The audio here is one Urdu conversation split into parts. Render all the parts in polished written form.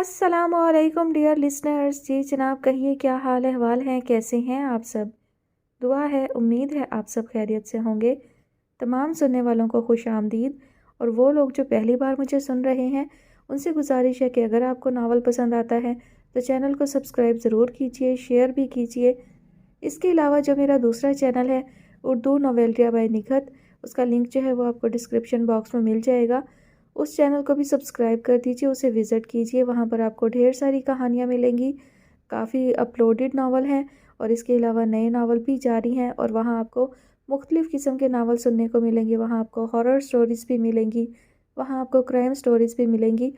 السلام علیکم ڈیئر لسنرز. جی جناب, کہیے کیا حال احوال ہیں, کیسے ہیں آپ سب؟ دعا ہے, امید ہے آپ سب خیریت سے ہوں گے. تمام سننے والوں کو خوش آمدید. اور وہ لوگ جو پہلی بار مجھے سن رہے ہیں ان سے گزارش ہے کہ اگر آپ کو ناول پسند آتا ہے تو چینل کو سبسکرائب ضرور کیجئے, شیئر بھی کیجئے. اس کے علاوہ جو میرا دوسرا چینل ہے اردو ناولٹیا بائی نکھت, اس کا لنک جو ہے وہ آپ کو ڈسکرپشن باکس میں مل جائے گا. اس چینل کو بھی سبسکرائب کر دیجئے, اسے وزٹ کیجئے. وہاں پر آپ کو ڈھیر ساری کہانیاں ملیں گی. کافی اپلوڈڈ ناول ہیں اور اس کے علاوہ نئے ناول بھی جاری ہیں, اور وہاں آپ کو مختلف قسم کے ناول سننے کو ملیں گے. وہاں آپ کو ہارر سٹوریز بھی ملیں گی, وہاں آپ کو کرائم سٹوریز بھی ملیں گی.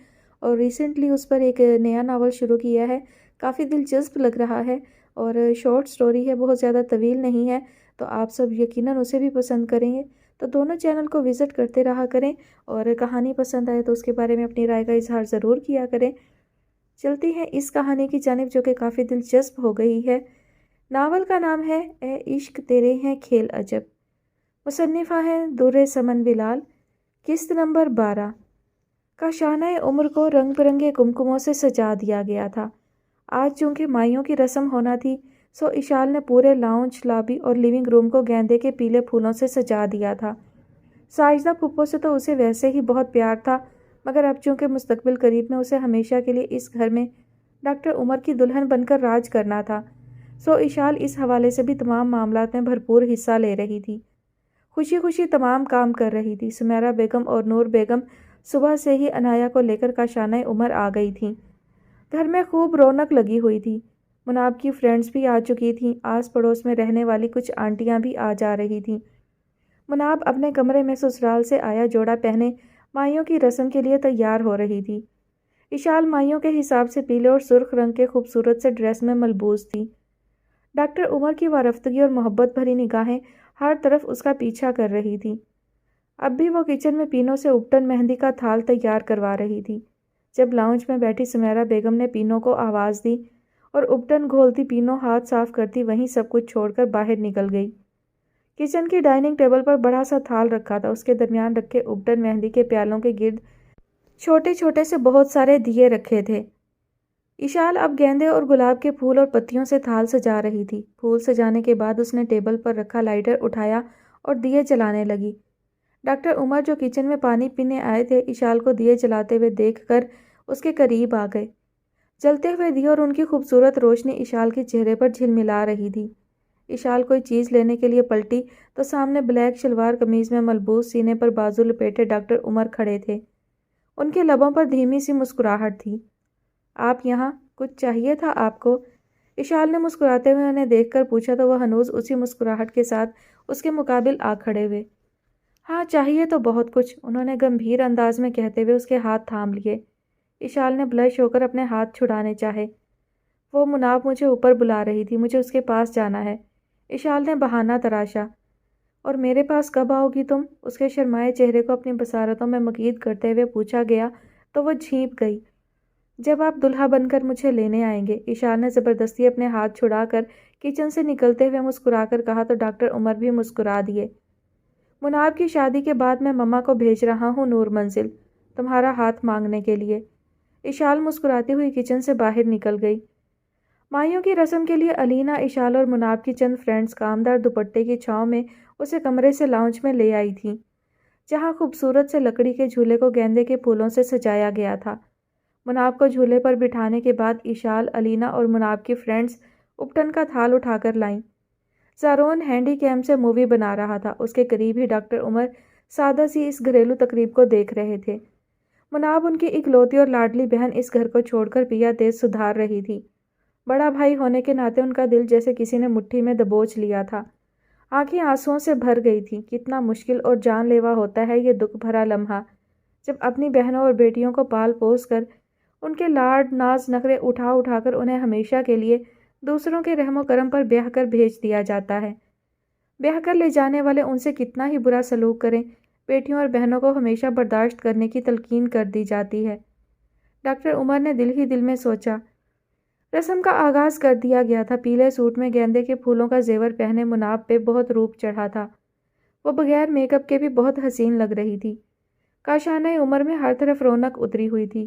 اور ریسنٹلی اس پر ایک نیا ناول شروع کیا ہے, کافی دلچسپ لگ رہا ہے اور شارٹ سٹوری ہے, بہت زیادہ طویل نہیں ہے, تو آپ سب یقیناً اسے بھی پسند کریں گے. تو دونوں چینل کو وزٹ کرتے رہا کریں, اور کہانی پسند آئے تو اس کے بارے میں اپنی رائے کا اظہار ضرور کیا کریں. چلتی ہیں اس کہانی کی جانب جو کہ کافی دلچسپ ہو گئی ہے. ناول کا نام ہے اے عشق تیرے ہیں کھیل عجب. مصنفہ ہیں در سمن بلال. قسط نمبر 12. کاشانہ عمر کو رنگ برنگے کمکموں سے سجا دیا گیا تھا. آج چونکہ مائیوں کی رسم ہونا تھی سو اشال نے پورے لاؤنج, لابی اور لیونگ روم کو گیندے کے پیلے پھولوں سے سجا دیا تھا. ساجدہ پھپھو سے تو اسے ویسے ہی بہت پیار تھا, مگر اب چونکہ مستقبل قریب میں اسے ہمیشہ کے لیے اس گھر میں ڈاکٹر عمر کی دلہن بن کر راج کرنا تھا, سو اشال اس حوالے سے بھی تمام معاملات میں بھرپور حصہ لے رہی تھی. خوشی خوشی تمام کام کر رہی تھی. سمیرہ بیگم اور نور بیگم صبح سے ہی عنایا کو لے کر کاشانہ عمر آ گئی تھیں. گھر میں خوب رونق لگی ہوئی تھی. مناب کی فرینڈز بھی آ چکی تھیں. آس پڑوس میں رہنے والی کچھ آنٹیاں بھی آ جا رہی تھیں. مناب اپنے کمرے میں سسرال سے آیا جوڑا پہنے مائیوں کی رسم کے لیے تیار ہو رہی تھی. اشال مائیوں کے حساب سے پیلے اور سرخ رنگ کے خوبصورت سے ڈریس میں ملبوس تھی. ڈاکٹر عمر کی وارفتگی اور محبت بھری نگاہیں ہر طرف اس کا پیچھا کر رہی تھی. اب بھی وہ کچن میں پینوں سے اپٹن مہندی کا تھال تیار کروا رہی تھی. جب لاؤنج میں بیٹھی سمیرہ بیگم نے پینوں کو آواز دی اور اپٹن گھولتی پینوں ہاتھ صاف کرتی وہیں سب کچھ چھوڑ کر باہر نکل گئی. کچن کی ڈائننگ ٹیبل پر بڑا سا تھال رکھا تھا. اس کے درمیان رکھے اپٹن مہندی کے پیالوں کے گرد چھوٹے چھوٹے سے بہت سارے دیے رکھے تھے. اشال اب گیندے اور گلاب کے پھول اور پتیوں سے تھال سجا رہی تھی. پھول سجانے کے بعد اس نے ٹیبل پر رکھا لائٹر اٹھایا اور دیے جلانے لگی. ڈاکٹر عمر جو کچن میں پانی پینے آئے تھے اشال کو دیے جلاتے ہوئے دیکھ کر اس کے قریب آ گئے. جلتے ہوئے دیے اور ان کی خوبصورت روشنی اشال کے چہرے پر جھلملا رہی تھی. اشال کوئی چیز لینے کے لیے پلٹی تو سامنے بلیک شلوار قمیض میں ملبوس, سینے پر بازو لپیٹے ڈاکٹر عمر کھڑے تھے. ان کے لبوں پر دھیمی سی مسکراہٹ تھی. آپ یہاں, کچھ چاہیے تھا آپ کو؟ اشال نے مسکراتے ہوئے انہیں دیکھ کر پوچھا تو وہ ہنوز اسی مسکراہٹ کے ساتھ اس کے مقابل آ کھڑے ہوئے. ہاں چاہیے تو بہت کچھ, انہوں نے گمبھیر انداز میں کہتے ہوئے اس کے ہاتھ تھام لیے. اشال نے بلش ہو کر اپنے ہاتھ چھڑانے چاہے. وہ مناب مجھے اوپر بلا رہی تھی, مجھے اس کے پاس جانا ہے. اشال نے بہانہ تراشا. اور میرے پاس کب آؤ گی تم؟ اس کے شرمائے چہرے کو اپنی بصارتوں میں مقید کرتے ہوئے پوچھا گیا تو وہ جھینپ گئی. جب آپ دلہا بن کر مجھے لینے آئیں گے. اشال نے زبردستی اپنے ہاتھ چھڑا کر کچن سے نکلتے ہوئے مسکرا کر کہا تو ڈاکٹر عمر بھی مسکرا دیے. مناب کی شادی کے بعد میں مما کو بھیج رہا ہوں نور منزل تمہارا ہاتھ مانگنے کے لیے. اشال مسکراتی ہوئی کچن سے باہر نکل گئی. مائیوں کی رسم کے لیے علینا, اشال اور مناب کی چند فرینڈز کامدار دوپٹے کی چھاؤں میں اسے کمرے سے لاؤنج میں لے آئی تھیں, جہاں خوبصورت سے لکڑی کے جھولے کو گیندے کے پھولوں سے سجایا گیا تھا. مناب کو جھولے پر بٹھانے کے بعد اشال, علینا اور مناب کی فرینڈز اپٹن کا تھال اٹھا کر لائیں. زارون ہینڈی کیم سے مووی بنا رہا تھا. اس کے قریب ہی ڈاکٹر عمر سادہ سی اس گھریلو تقریب کو دیکھ رہے تھے. مناب ان کی اکلوتی اور لاڈلی بہن اس گھر کو چھوڑ کر پیا تیز سدھار رہی تھی. بڑا بھائی ہونے کے ناطے ان کا دل جیسے کسی نے مٹھی میں دبوچ لیا تھا. آنکھیں آنسوؤں سے بھر گئی تھیں. کتنا مشکل اور جان لیوا ہوتا ہے یہ دکھ بھرا لمحہ, جب اپنی بہنوں اور بیٹیوں کو پال پوس کر ان کے لاڈ ناز نخرے اٹھا اٹھا کر انہیں ہمیشہ کے لیے دوسروں کے رحم و کرم پر بیاہ کر بھیج دیا جاتا ہے. بیاہ کر لے جانے والے ان سے کتنا ہی برا سلوک کریں, بیٹیوں اور بہنوں کو ہمیشہ برداشت کرنے کی تلقین کر دی جاتی ہے. ڈاکٹر عمر نے دل ہی دل میں سوچا. رسم کا آغاز کر دیا گیا تھا. پیلے سوٹ میں گیندے کے پھولوں کا زیور پہنے مناب پہ بہت روپ چڑھا تھا. وہ بغیر میک اپ کے بھی بہت حسین لگ رہی تھی. کاشانہ عمر میں ہر طرف رونق اتری ہوئی تھی.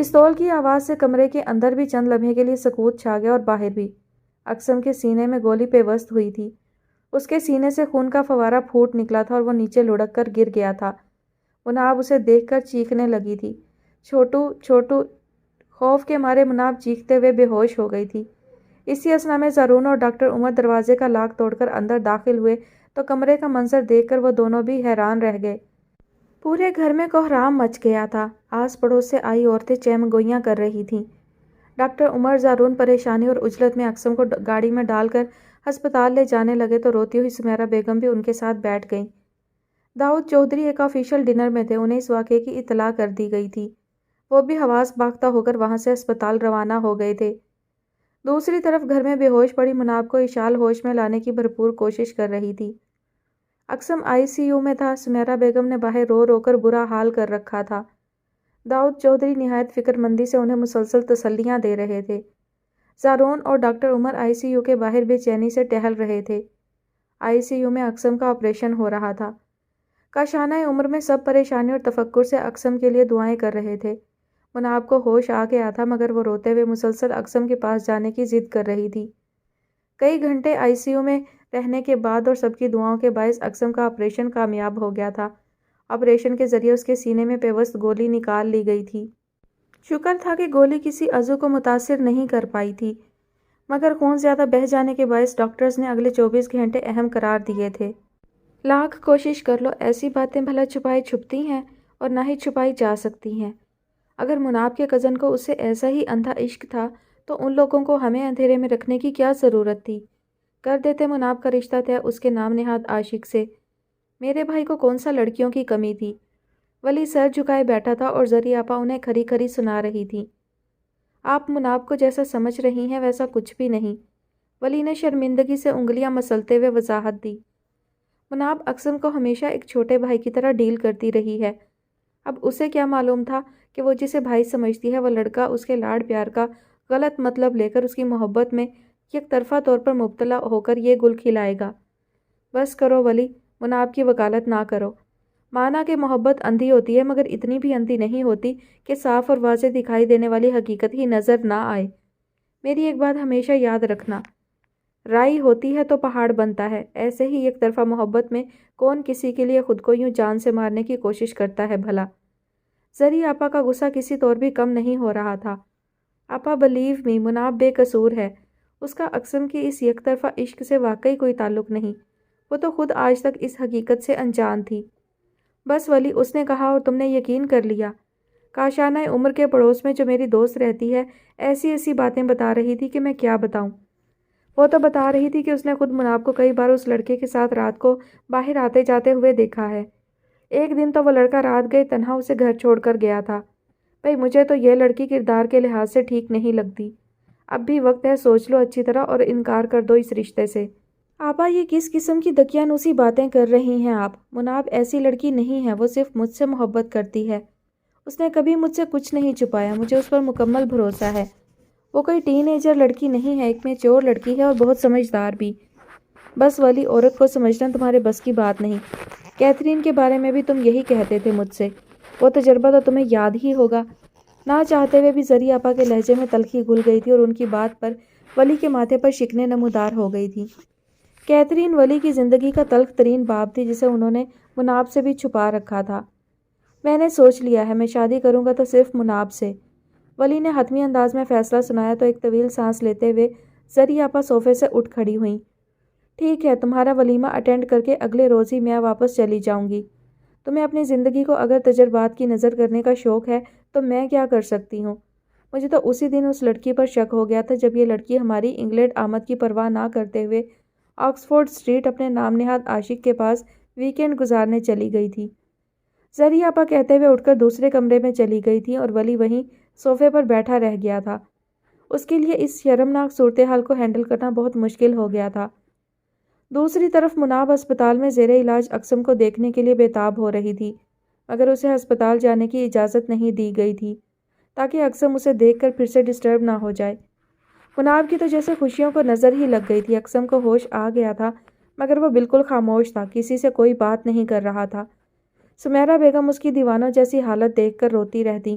پستول کی آواز سے کمرے کے اندر بھی چند لمحے کے لیے سکوت چھا گیا اور باہر بھی۔ اقسم کے سینے میں گولی پیوست ہوئی تھی۔ اس کے سینے سے خون کا فوارہ پھوٹ نکلا تھا اور وہ نیچے لڑک کر گر گیا تھا۔ مناب اسے دیکھ کر چیخنے لگی تھی۔ چھوٹو چھوٹو۔ خوف کے مارے مناب چیختے ہوئے بے ہوش ہو گئی تھی۔ اسی اثنا میں زارون اور ڈاکٹر عمر دروازے کا لاک توڑ کر اندر داخل ہوئے تو کمرے کا منظر دیکھ کر وہ دونوں بھی حیران رہ گئے۔ پورے گھر میں کوہرام مچ گیا تھا۔ آس پڑوس سے آئی عورتیں چیمگوئیاں کر رہی تھیں۔ ڈاکٹر عمر زارون پریشانی اور عجلت میں اقسم کو گاڑی میں ڈال کر ہسپتال لے جانے لگے تو روتی ہوئی سمیرہ بیگم بھی ان کے ساتھ بیٹھ گئیں۔ داؤد چودھری ایک آفیشل ڈنر میں تھے، انہیں اس واقعے کی اطلاع کر دی گئی تھی۔ وہ بھی حواس باختہ ہو کر وہاں سے ہسپتال روانہ ہو گئے تھے۔ دوسری طرف گھر میں بے ہوش پڑی مناب کو اشال ہوش میں لانے کی بھرپور کوشش کر رہی تھی۔ اقسم ICU میں تھا، سمیرہ بیگم نے باہر رو رو کر برا حال کر رکھا تھا۔ داؤد چودھری نہایت فکر مندی سے انہیں مسلسل تسلیاں دے رہے تھے۔ زارون اور ڈاکٹر عمر ICU کے باہر بے چینی سے ٹہل رہے تھے۔ ICU میں اقسم کا آپریشن ہو رہا تھا۔ کاشانہ عمر میں سب پریشانی اور تفکر سے اقسم کے لیے دعائیں کر رہے تھے۔ مناب کو ہوش آ گیا تھا مگر وہ روتے ہوئے مسلسل اقسم کے پاس جانے کی ضد کر رہی تھی۔ کئی گھنٹے ICU میں رہنے کے بعد اور سب کی دعاؤں کے باعث اقسم کا آپریشن کامیاب ہو گیا تھا۔ آپریشن کے ذریعے اس کے سینے میں پیوست گولی نکال لی گئی تھی۔ شکر تھا کہ گولی کسی عضو کو متاثر نہیں کر پائی تھی، مگر خون زیادہ بہہ جانے کے باعث ڈاکٹرز نے اگلے 24 گھنٹے اہم قرار دیے تھے۔ لاکھ کوشش کر لو، ایسی باتیں بھلا چھپائی چھپتی ہیں اور نہ ہی چھپائی جا سکتی ہیں۔ اگر مناب کے کزن کو اس سے ایسا ہی اندھا عشق تھا تو ان لوگوں کو ہمیں اندھیرے میں رکھنے کی کیا ضرورت تھی؟ کر دیتے مناب کا رشتہ طے اس کے نام نہاد عاشق سے۔ میرے بھائی کو کون سا لڑکیوں کی کمی تھی؟ ولی سر جھکائے بیٹھا تھا اور زری آپا انہیں کھری کھری سنا رہی تھی۔ آپ مناب کو جیسا سمجھ رہی ہیں ویسا کچھ بھی نہیں، ولی نے شرمندگی سے انگلیاں مسلتے ہوئے وضاحت دی۔ مناب اقسم کو ہمیشہ ایک چھوٹے بھائی کی طرح ڈیل کرتی رہی ہے۔ اب اسے کیا معلوم تھا کہ وہ جسے بھائی سمجھتی ہے وہ لڑکا اس کے لاڈ پیار کا غلط مطلب لے کر اس کی محبت میں یک طرفہ طور پر مبتلا ہو کر یہ گل کھلائے گا۔ بس کرو ولی، مناب کی وکالت نہ کرو۔ مانا کہ محبت اندھی ہوتی ہے مگر اتنی بھی اندھی نہیں ہوتی کہ صاف اور واضح دکھائی دینے والی حقیقت ہی نظر نہ آئے۔ میری ایک بات ہمیشہ یاد رکھنا، رائی ہوتی ہے تو پہاڑ بنتا ہے۔ ایسے ہی ایک طرفہ محبت میں کون کسی کے لیے خود کو یوں جان سے مارنے کی کوشش کرتا ہے بھلا؟ زری آپا کا غصہ کسی طور بھی کم نہیں ہو رہا تھا۔ آپا بلیو می، مناب بے قصور ہے۔ اس کا اقسم کی اس یک طرفہ عشق سے واقعی کوئی تعلق نہیں۔ وہ تو خود آج تک اس حقیقت سے انجان تھی۔ بس ولی، اس نے کہا اور تم نے یقین کر لیا۔ کاشانہ عمر کے پڑوس میں جو میری دوست رہتی ہے ایسی ایسی باتیں بتا رہی تھی کہ میں کیا بتاؤں۔ وہ تو بتا رہی تھی کہ اس نے خود مناب کو کئی بار اس لڑکے کے ساتھ رات کو باہر آتے جاتے ہوئے دیکھا ہے۔ ایک دن تو وہ لڑکا رات گئے تنہا اسے گھر چھوڑ کر گیا تھا۔ بھئی مجھے تو یہ لڑکی کردار کے لحاظ سے ٹھیک نہیں لگتی۔ اب بھی وقت ہے، سوچ لو اچھی طرح اور انکار کر دو اس رشتے سے۔ آپا یہ کس قسم کی دقیانوسی باتیں کر رہی ہیں آپ؟ مناب ایسی لڑکی نہیں ہے، وہ صرف مجھ سے محبت کرتی ہے۔ اس نے کبھی مجھ سے کچھ نہیں چھپایا، مجھے اس پر مکمل بھروسہ ہے۔ وہ کوئی ٹین ایجر لڑکی نہیں ہے، ایک میچور لڑکی ہے اور بہت سمجھدار بھی۔ بس ولی، عورت کو سمجھنا تمہارے بس کی بات نہیں۔ کیتھرین کے بارے میں بھی تم یہی کہتے تھے مجھ سے، وہ تجربہ تو تمہیں یاد ہی ہوگا۔ نہ چاہتے ہوئے بھی زری آپا کے لہجے میں تلخی گھل گئی تھی اور ان کی بات پر ولی کے ماتھے پر شکنیں نمودار ہو گئی تھی۔ کیتھرین ولی کی زندگی کا تلخ ترین باب تھی جسے انہوں نے مناب سے بھی چھپا رکھا تھا۔ میں نے سوچ لیا ہے، میں شادی کروں گا تو صرف مناب سے۔ ولی نے حتمی انداز میں فیصلہ سنایا تو ایک طویل سانس لیتے ہوئے زری آپا صوفے سے اٹھ کھڑی ہوئیں۔ ٹھیک ہے، تمہارا ولیمہ اٹینڈ کر کے اگلے روز ہی میں واپس چلی جاؤں گی۔ تمہیں اپنی زندگی کو اگر تجربات کی نظر کرنے کا شوق ہے تو میں کیا کر سکتی ہوں؟ مجھے تو اسی دن اس لڑکی پر شک ہو گیا تھا جب یہ لڑکی ہماری انگلینڈ آمد کی پرواہ نہ کرتے ہوئے آکسفورڈ اسٹریٹ اپنے نام نہاد عاشق کے پاس ویکینڈ گزارنے چلی گئی تھی۔ زری آپا کہتے ہوئے اٹھ کر دوسرے کمرے میں چلی گئی تھی اور ولی وہیں صوفے پر بیٹھا رہ گیا تھا۔ اس کے لیے اس شرمناک صورتحال کو ہینڈل کرنا بہت مشکل ہو گیا تھا۔ دوسری طرف مناب ہسپتال میں زیر علاج اقسم کو دیکھنے کے لیے بےتاب ہو رہی تھی، مگر اسے ہسپتال جانے کی اجازت نہیں دی گئی تھی تاکہ اقسم اسے دیکھ کر پھر سے ڈسٹرب نہ ہو جائے۔ مناب کی تو جیسے خوشیوں کو نظر ہی لگ گئی تھی۔ اقسم کو ہوش آ گیا تھا مگر وہ بالکل خاموش تھا، کسی سے کوئی بات نہیں کر رہا تھا۔ سمیرہ بیگم اس کی دیوانوں جیسی حالت دیکھ کر روتی رہتی۔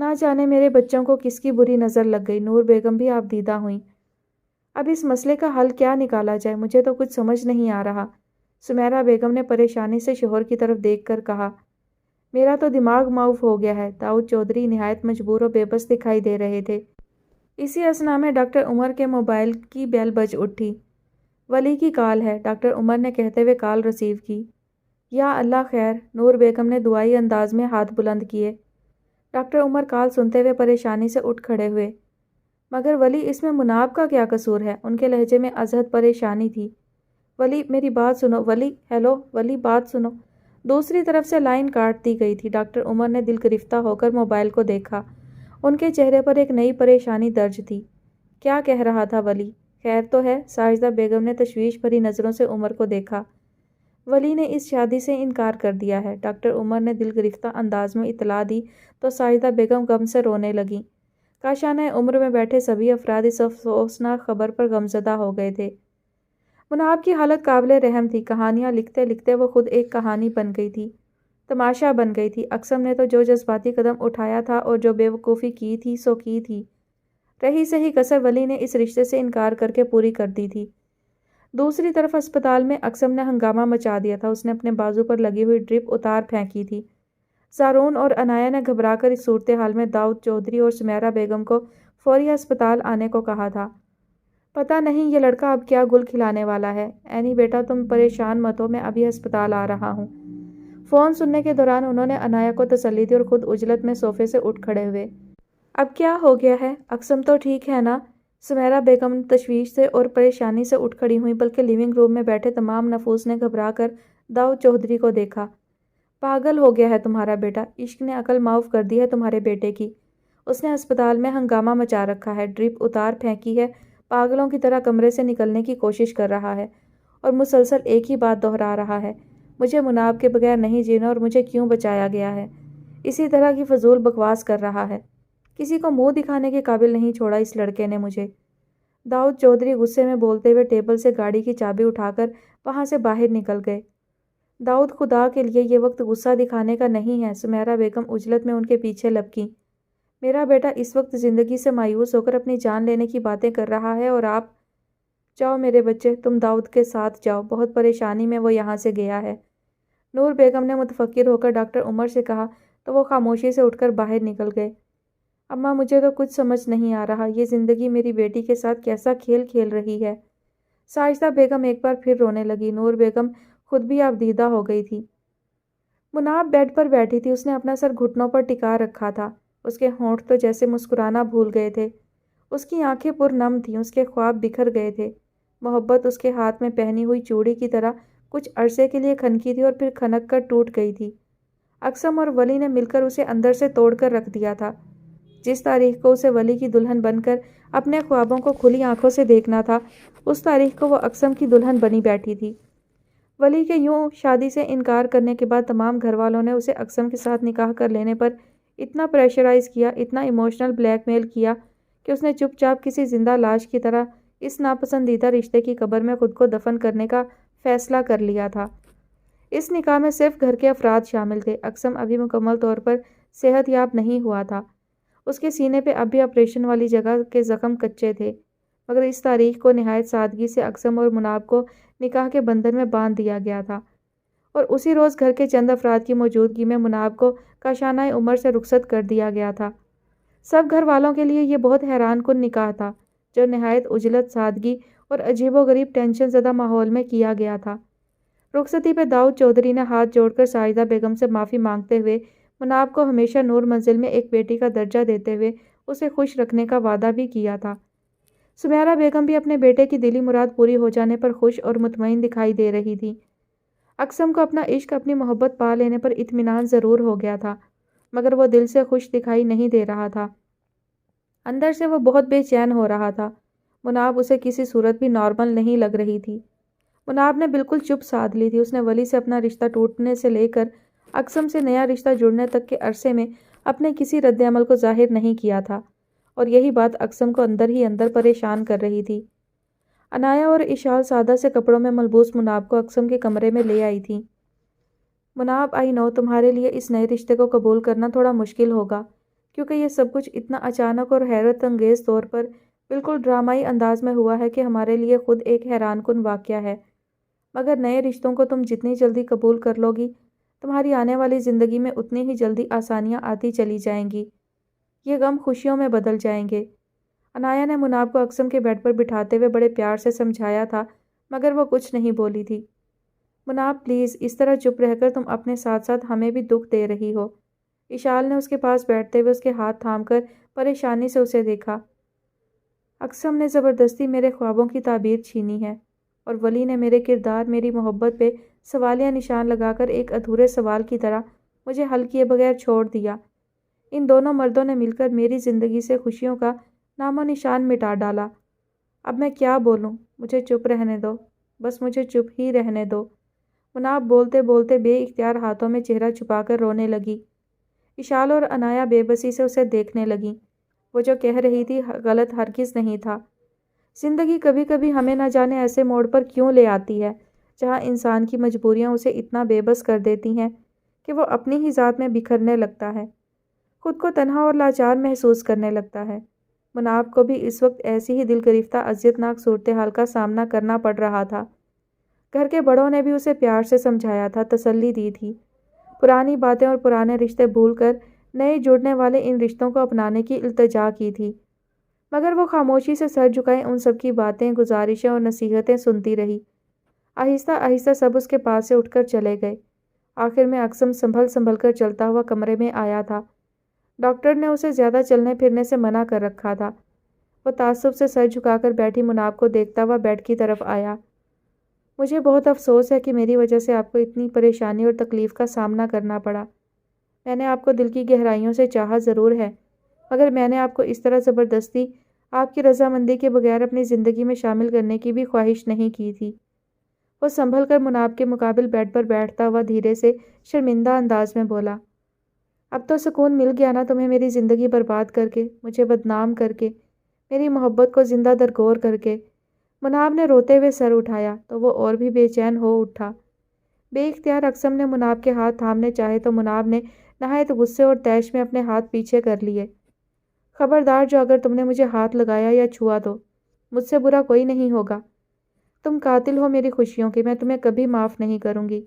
نہ جانے میرے بچوں کو کس کی بری نظر لگ گئی، نور بیگم بھی آبدیدہ ہوئیں۔ اب اس مسئلے کا حل کیا نکالا جائے، مجھے تو کچھ سمجھ نہیں آ رہا۔ سمیرہ بیگم نے پریشانی سے شوہر کی طرف دیکھ کر کہا۔ میرا تو دماغ معاف ہو گیا ہے۔ داؤد چودھری نہایت مجبور و بے بس دکھائی دے رہے تھے۔ اسی اثنا میں ڈاکٹر عمر کے موبائل کی بیل بج اٹھی۔ ولی کی کال ہے، ڈاکٹر عمر نے کہتے ہوئے کال ریسیو کی۔ یا اللہ خیر، نور بیگم نے دعائی انداز میں ہاتھ بلند کیے۔ ڈاکٹر عمر کال سنتے ہوئے پریشانی سے اٹھ کھڑے ہوئے۔ مگر ولی، اس میں مناب کا کیا قصور ہے؟ ان کے لہجے میں ازحد پریشانی تھی۔ ولی میری بات سنو، ولی، ہیلو ولی، بات سنو۔ دوسری طرف سے لائن کاٹ دی گئی تھی۔ ڈاکٹر عمر نے دل گرفتہ ہو کر موبائل کو دیکھا۔ ان کے چہرے پر ایک نئی پریشانی درج تھی۔ کیا کہہ رہا تھا ولی؟ خیر تو ہے؟ ساجدہ بیگم نے تشویش بھری نظروں سے عمر کو دیکھا۔ ولی نے اس شادی سے انکار کر دیا ہے، ڈاکٹر عمر نے دل گرفتہ انداز میں اطلاع دی تو ساجدہ بیگم غم سے رونے لگیں۔ کاشانہ عمر میں بیٹھے سبھی افراد اس افسوسناک خبر پر غمزدہ ہو گئے تھے۔ مناب کی حالت قابل رحم تھی۔ کہانیاں لکھتے لکھتے وہ خود ایک کہانی بن گئی تھی، تماشا بن گئی تھی۔ اقسم نے تو جو جذباتی قدم اٹھایا تھا اور جو بے وقوفی کی تھی سو کی تھی۔ رہی سہی کسر ولی نے اس رشتے سے انکار کر کے پوری کر دی تھی۔ دوسری طرف اسپتال میں اقسم نے ہنگامہ مچا دیا تھا۔ اس نے اپنے بازو پر لگی ہوئی ڈرپ اتار پھینکی تھی۔ زارون اور عنایا نے گھبرا کر اس صورتحال میں داؤد چودھری اور سمیرہ بیگم کو فوری اسپتال آنے کو کہا تھا۔ پتہ نہیں یہ لڑکا اب کیا گل کھلانے والا ہے۔ اینی بیٹا تم پریشان مت ہو، میں ابھی اسپتال آ رہا ہوں۔ فون سننے کے دوران انہوں نے عنایا کو تسلی دی اور خود عجلت میں صوفے سے اٹھ کھڑے ہوئے۔ اب کیا ہو گیا ہے؟ اقسم تو ٹھیک ہے نا؟ سمیرہ بیگم تشویش سے اور پریشانی سے اٹھ کھڑی ہوئیں، بلکہ لیونگ روم میں بیٹھے تمام نفوس نے گھبرا کر داؤد چودھری کو دیکھا۔ پاگل ہو گیا ہے تمہارا بیٹا، عشق نے عقل معاف کر دی ہے تمہارے بیٹے کی۔ اس نے اسپتال میں ہنگامہ مچا رکھا ہے، ڈرپ اتار پھینکی ہے، پاگلوں کی طرح کمرے سے نکلنے کی کوشش کر رہا ہے اور مسلسل ایک ہی بات دہرا رہا ہے، مجھے مناب کے بغیر نہیں جینا اور مجھے کیوں بچایا گیا ہے۔ اسی طرح کی فضول بکواس کر رہا ہے۔ کسی کو منہ دکھانے کے قابل نہیں چھوڑا اس لڑکے نے مجھے۔ داؤد چودھری غصے میں بولتے ہوئے ٹیبل سے گاڑی کی چابی اٹھا کر وہاں سے باہر نکل گئے۔ داؤد، خدا کے لیے یہ وقت غصہ دکھانے کا نہیں ہے۔ سمیرہ بیگم عجلت میں ان کے پیچھے لپکیں۔ میرا بیٹا اس وقت زندگی سے مایوس ہو کر اپنی جان لینے کی باتیں کر رہا ہے اور آپ… جاؤ میرے بچے، تم داؤد کے ساتھ جاؤ، بہت پریشانی میں وہ یہاں سے گیا ہے۔ نور بیگم نے متفکر ہو کر ڈاکٹر عمر سے کہا تو وہ خاموشی سے اٹھ کر باہر نکل گئے۔ اماں، مجھے تو کچھ سمجھ نہیں آ رہا، یہ زندگی میری بیٹی کے ساتھ کیسا کھیل کھیل رہی ہے۔ ساجدہ بیگم ایک بار پھر رونے لگی۔ نور بیگم خود بھی آبدیدہ ہو گئی تھی۔ مناب بیڈ پر بیٹھی تھی، اس نے اپنا سر گھٹنوں پر ٹکا رکھا تھا۔ اس کے ہونٹ تو جیسے مسکرانا بھول گئے تھے۔ اس کی آنکھیں پرنم تھیں، اس کے خواب بکھر گئے تھے۔ محبت اس کے ہاتھ میں پہنی ہوئی چوڑی کی طرح کچھ عرصے کے لیے کھنکی تھی اور پھر کھنک کر ٹوٹ گئی تھی۔ اقسم اور ولی نے مل کر اسے اندر سے توڑ کر رکھ دیا تھا۔ جس تاریخ کو اسے ولی کی دلہن بن کر اپنے خوابوں کو کھلی آنکھوں سے دیکھنا تھا، اس تاریخ کو وہ اقسم کی دلہن بنی بیٹھی تھی۔ ولی کے یوں شادی سے انکار کرنے کے بعد تمام گھر والوں نے اسے اقسم کے ساتھ نکاح کر لینے پر اتنا پریشرائز کیا، اتنا ایموشنل بلیک میل کیا کہ اس نے چپ چاپ کسی زندہ لاش کی طرح اس ناپسندیدہ رشتے کی قبر میں خود کو دفن کرنے کا فیصلہ کر لیا تھا۔ اس نکاح میں صرف گھر کے افراد شامل تھے۔ اقسم ابھی مکمل طور پر صحت یاب نہیں ہوا تھا۔ اس کے سینے پہ اب بھی آپریشن والی جگہ کے زخم کچے تھے، مگر اس تاریخ کو نہایت سادگی سے اقسم اور مناب کو نکاح کے بندھن میں باندھ دیا گیا تھا، اور اسی روز گھر کے چند افراد کی موجودگی میں مناب کو کاشانہ عمر سے رخصت کر دیا گیا تھا۔ سب گھر والوں کے لیے یہ بہت حیران کن نکاح تھا، جو نہایت عجلت، سادگی اور عجیب و غریب ٹینشن زدہ ماحول میں کیا گیا تھا۔ رخصتی پہ داؤد چودھری نے ہاتھ جوڑ کر ساجدہ بیگم سے معافی مانگتے ہوئے مناب کو ہمیشہ نور منزل میں ایک بیٹی کا درجہ دیتے ہوئے اسے خوش رکھنے کا وعدہ بھی کیا تھا۔ سمیرہ بیگم بھی اپنے بیٹے کی دلی مراد پوری ہو جانے پر خوش اور مطمئن دکھائی دے رہی تھی۔ اقسم کو اپنا عشق، اپنی محبت پا لینے پر اطمینان ضرور ہو گیا تھا، مگر وہ دل سے خوش دکھائی نہیں دے رہا تھا۔ اندر سے وہ بہت بے چین ہو رہا تھا۔ مناب اسے کسی صورت بھی نارمل نہیں لگ رہی تھی۔ مناب نے بالکل چپ سادھ لی تھی۔ اس نے ولی سے اپنا رشتہ ٹوٹنے سے لے کر اقسم سے نیا رشتہ جڑنے تک کے عرصے میں اپنے کسی رد عمل کو ظاہر نہیں کیا تھا، اور یہی بات اقسم کو اندر ہی اندر پریشان کر رہی تھی۔ عنایا اور اشال سادہ سے کپڑوں میں ملبوس مناب کو اقسم کے کمرے میں لے آئی تھیں۔ مناب، آئی نو تمہارے لیے اس نئے رشتے کو قبول کرنا تھوڑا مشکل ہوگا، کیونکہ یہ سب کچھ اتنا اچانک اور حیرت انگیز طور پر بالکل ڈرامائی انداز میں ہوا ہے کہ ہمارے لیے خود ایک حیران کن واقعہ ہے۔ مگر نئے رشتوں کو تم جتنی جلدی قبول کر لو گی، تمہاری آنے والی زندگی میں اتنی ہی جلدی آسانیاں آتی چلی جائیں گی۔ یہ غم خوشیوں میں بدل جائیں گے۔ عنایا نے مناب کو اقسم کے بیڈ پر بٹھاتے ہوئے بڑے پیار سے سمجھایا تھا، مگر وہ کچھ نہیں بولی تھی۔ مناب پلیز، اس طرح چپ رہ کر تم اپنے ساتھ ساتھ ہمیں بھی دکھ دے رہی ہو۔ اشال نے اس کے پاس بیٹھتے ہوئے اس کے ہاتھ تھام کر پریشانی سے اسے دیکھا۔ اقسم نے زبردستی میرے خوابوں کی تعبیر چھینی ہے، اور ولی نے میرے کردار، میری محبت پہ سوالیہ نشان لگا کر ایک ادھورے سوال کی طرح مجھے حل کیے بغیر چھوڑ دیا۔ ان دونوں مردوں نے مل کر میری زندگی سے خوشیوں کا نام و نشان مٹا ڈالا۔ اب میں کیا بولوں؟ مجھے چپ رہنے دو، بس مجھے چپ ہی رہنے دو۔ مناب بولتے بولتے بے اختیار ہاتھوں میں چہرہ چھپا کر رونے لگی۔ اشال اور عنایا بے بسی سے اسے دیکھنے لگیں۔ وہ جو کہہ رہی تھی غلط ہرگز نہیں تھا۔ زندگی کبھی کبھی ہمیں نہ جانے ایسے موڑ پر کیوں لے آتی ہے جہاں انسان کی مجبوریاں اسے اتنا بے بس کر دیتی ہیں کہ وہ اپنی ہی ذات میں بکھرنے لگتا ہے، خود کو تنہا اور لاچار محسوس کرنے لگتا ہے۔ مناب کو بھی اس وقت ایسی ہی دل گرفتہ اذیتناک صورتحال کا سامنا کرنا پڑ رہا تھا۔ گھر کے بڑوں نے بھی اسے پیار سے سمجھایا تھا، تسلی دی تھی، پرانی باتیں اور پرانے رشتے بھول کر نئے جڑنے والے ان رشتوں کو اپنانے کی التجا کی تھی، مگر وہ خاموشی سے سر جھکائے ان سب کی باتیں، گزارشیں اور نصیحتیں سنتی رہی۔ آہستہ آہستہ سب اس کے پاس سے اٹھ کر چلے گئے۔ آخر میں اقسم سنبھل کر چلتا ہوا کمرے میں آیا تھا۔ ڈاکٹر نے اسے زیادہ چلنے پھرنے سے منع کر رکھا تھا۔ وہ تعصب سے سر جھکا کر بیٹھی مناب کو دیکھتا ہوا بیڈ کی طرف آیا۔ مجھے بہت افسوس ہے کہ میری وجہ سے آپ کو اتنی پریشانی اور تکلیف کا سامنا کرنا پڑا۔ میں نے آپ کو دل کی گہرائیوں سے چاہا ضرور ہے، مگر میں نے آپ کو اس طرح زبردستی آپ کی رضامندی کے بغیر اپنی زندگی میں شامل کرنے کی بھی خواہش نہیں کی تھی۔ وہ سنبھل کر مناب کے مقابل بیڈ پر بیٹھتا ہوا دھیرے سے شرمندہ انداز میں بولا، اب تو سکون مل گیا نا تمہیں میری زندگی برباد کر کے، مجھے بدنام کر کے، میری محبت کو زندہ درگور کر کے۔ مناب نے روتے ہوئے سر اٹھایا تو وہ اور بھی بے چین ہو اٹھا۔ بے اختیار اقسم نے مناب کے ہاتھ تھامنے چاہے تو مناب نے نہایت غصے اور طیش میں اپنے ہاتھ پیچھے کر لیے۔ خبردار، جو اگر تم نے مجھے ہاتھ لگایا یا چھوا تو مجھ سے برا کوئی نہیں ہوگا۔ تم قاتل ہو میری خوشیوں کے، میں تمہیں کبھی معاف نہیں کروں گی۔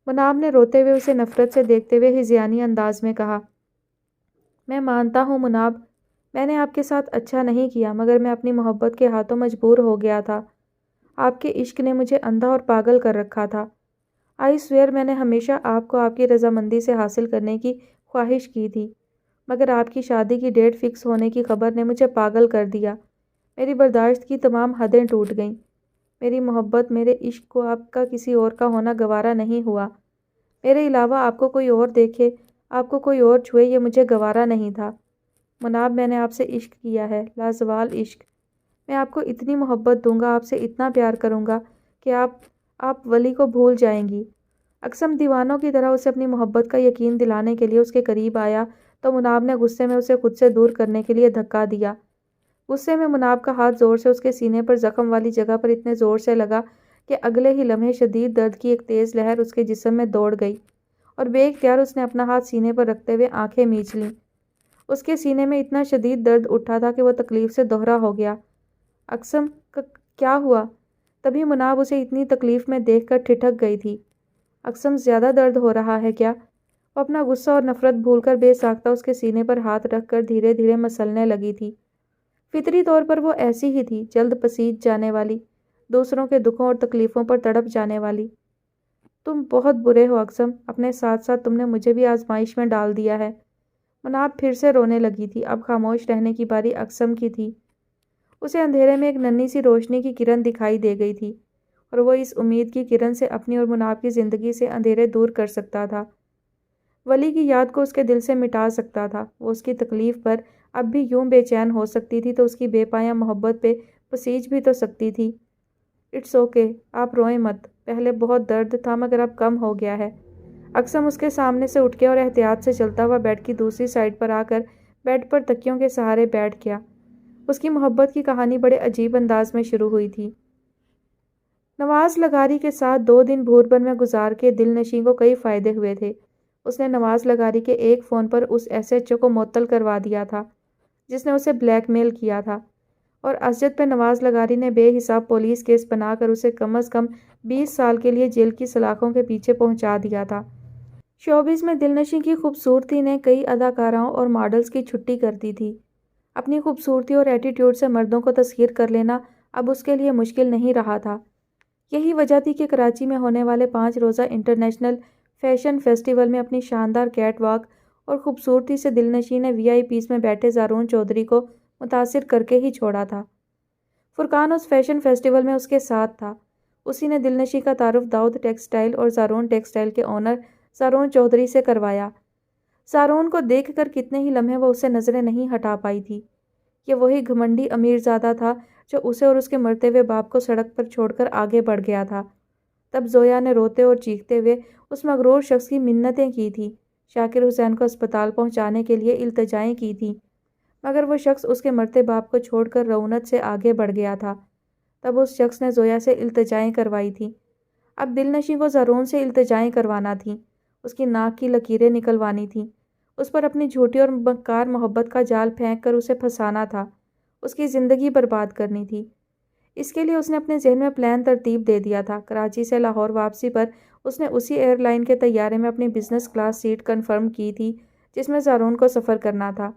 مناب نے روتے ہوئے اسے نفرت سے دیکھتے ہوئے ہذیانی انداز میں کہا، میں مانتا ہوں مناب، میں نے آپ کے ساتھ اچھا نہیں کیا، مگر میں اپنی محبت کے ہاتھوں مجبور ہو گیا تھا۔ آپ کے عشق نے مجھے اندھا اور پاگل کر رکھا تھا۔ آئی سویئر، میں نے ہمیشہ آپ کو آپ کی رضامندی سے حاصل کرنے کی خواہش کی تھی، مگر آپ کی شادی کی ڈیٹ فکس ہونے کی خبر نے مجھے پاگل کر دیا۔ میری برداشت کی تمام حدیں ٹوٹ گئیں۔ میری محبت، میرے عشق کو آپ کا کسی اور کا ہونا گوارا نہیں ہوا۔ میرے علاوہ آپ کو کوئی اور دیکھے، آپ کو کوئی اور چھوئے، یہ مجھے گوارا نہیں تھا۔ مناب، میں نے آپ سے عشق کیا ہے، لازوال عشق۔ میں آپ کو اتنی محبت دوں گا، آپ سے اتنا پیار کروں گا کہ آپ ولی کو بھول جائیں گی۔ اقسم دیوانوں کی طرح اسے اپنی محبت کا یقین دلانے کے لیے اس کے قریب آیا تو مناب نے غصے میں اسے خود سے دور کرنے کے لیے دھکا دیا۔ غصے میں مناب کا ہاتھ زور سے اس کے سینے پر زخم والی جگہ پر اتنے زور سے لگا کہ اگلے ہی لمحے شدید درد کی ایک تیز لہر اس کے جسم میں دوڑ گئی، اور بے اختیار اس نے اپنا ہاتھ سینے پر رکھتے ہوئے آنکھیں میچ لیں۔ اس کے سینے میں اتنا شدید درد اٹھا تھا کہ وہ تکلیف سے دوہرا ہو گیا۔ اقسم، کیا ہوا؟ تبھی مناب اسے اتنی تکلیف میں دیکھ کر ٹھٹک گئی تھی۔ اقسم، زیادہ درد ہو رہا ہے کیا؟ وہ اپنا غصہ اور نفرت بھول کر بے ساختہ اس کے سینے پر ہاتھ رکھ کر دھیرے دھیرے مسلنے لگی تھی۔ فطری طور پر وہ ایسی ہی تھی، جلد پسیج جانے والی، دوسروں کے دکھوں اور تکلیفوں پر تڑپ جانے والی۔ تم بہت برے ہو اقسم، اپنے ساتھ ساتھ تم نے مجھے بھی آزمائش میں ڈال دیا ہے۔ مناب پھر سے رونے لگی تھی۔ اب خاموش رہنے کی باری اقسم کی تھی۔ اسے اندھیرے میں ایک ننھی سی روشنی کی کرن دکھائی دے گئی تھی، اور وہ اس امید کی کرن سے اپنی اور مناب کی زندگی سے اندھیرے دور کر سکتا تھا، ولی کی یاد کو اس کے دل سے مٹا سکتا تھا۔ وہ اس کی تکلیف پر اب بھی یوں بے چین ہو سکتی تھی تو اس کی بے پایاں محبت پہ پسیج بھی تو سکتی تھی۔ اٹس اوکے، آپ روئیں مت، پہلے بہت درد تھا مگر اب کم ہو گیا ہے۔ اقسم اس کے سامنے سے اٹھ کے اور احتیاط سے چلتا ہوا بیڈ کی دوسری سائڈ پر آ کر بیڈ پر تکیوں کے سہارے بیٹھ گیا۔ اس کی محبت کی کہانی بڑے عجیب انداز میں شروع ہوئی تھی۔ نواز لغاری کے ساتھ 2 دن بھوربن میں گزار کے دل نشیں کو کئی فائدے ہوئے تھے۔ اس نے نواز لغاری کے ایک فون پر اس SHO کو معطل کروا دیا تھا جس نے اسے بلیک میل کیا تھا، اور اسجد پہ نواز لغاری نے بے حساب پولیس کیس بنا کر اسے کم از کم 20 سال کے لیے جیل کی سلاخوں کے پیچھے پہنچا دیا تھا۔ شوبز میں دلنشیں کی خوبصورتی نے کئی اداکاراؤں اور ماڈلز کی چھٹی کر دی تھی۔ اپنی خوبصورتی اور ایٹیٹیوڈ سے مردوں کو تسخیر کر لینا اب اس کے لیے مشکل نہیں رہا تھا۔ یہی وجہ تھی کہ کراچی میں ہونے والے 5 روزہ انٹرنیشنل فیشن فیسٹیول میں اپنی شاندار کیٹ واک اور خوبصورتی سے دلنشیں نے VIPs میں بیٹھے زارون چودھری کو متاثر کر کے ہی چھوڑا تھا۔ فرقان اس فیشن فیسٹیول میں اس کے ساتھ تھا۔ اسی نے دلنشیں کا تعارف داؤد ٹیکسٹائل اور زارون ٹیکسٹائل کے اونر زارون چودھری سے کروایا۔ زارون کو دیکھ کر کتنے ہی لمحے وہ اسے نظریں نہیں ہٹا پائی تھی۔ یہ وہی گھمنڈی امیرزادہ تھا جو اسے اور اس کے مرتے ہوئے باپ کو سڑک پر چھوڑ کر آگے بڑھ گیا تھا۔ تب زویا نے روتے اور چیختے ہوئے اس مغرور شخص کی منتیں کی تھیں، شاکر حسین کو اسپتال پہنچانے کے لیے التجائیں کی تھیں، مگر وہ شخص اس کے مرتے باپ کو چھوڑ کر رعونت سے آگے بڑھ گیا تھا۔ تب اس شخص نے زویا سے التجائیں کروائی تھیں۔ اب دلنشیں کو زارون سے التجائیں کروانا تھیں، اس کی ناک کی لکیریں نکلوانی تھیں، اس پر اپنی جھوٹی اور مکار محبت کا جال پھینک کر اسے پھنسانا تھا، اس کی زندگی برباد کرنی تھی۔ اس کے لیے اس نے اپنے ذہن میں پلان ترتیب دے دیا تھا۔ کراچی سے لاہور واپسی پر اس نے اسی ایئر لائن کے طیارے میں اپنی بزنس کلاس سیٹ کنفرم کی تھی جس میں زارون کو سفر کرنا تھا۔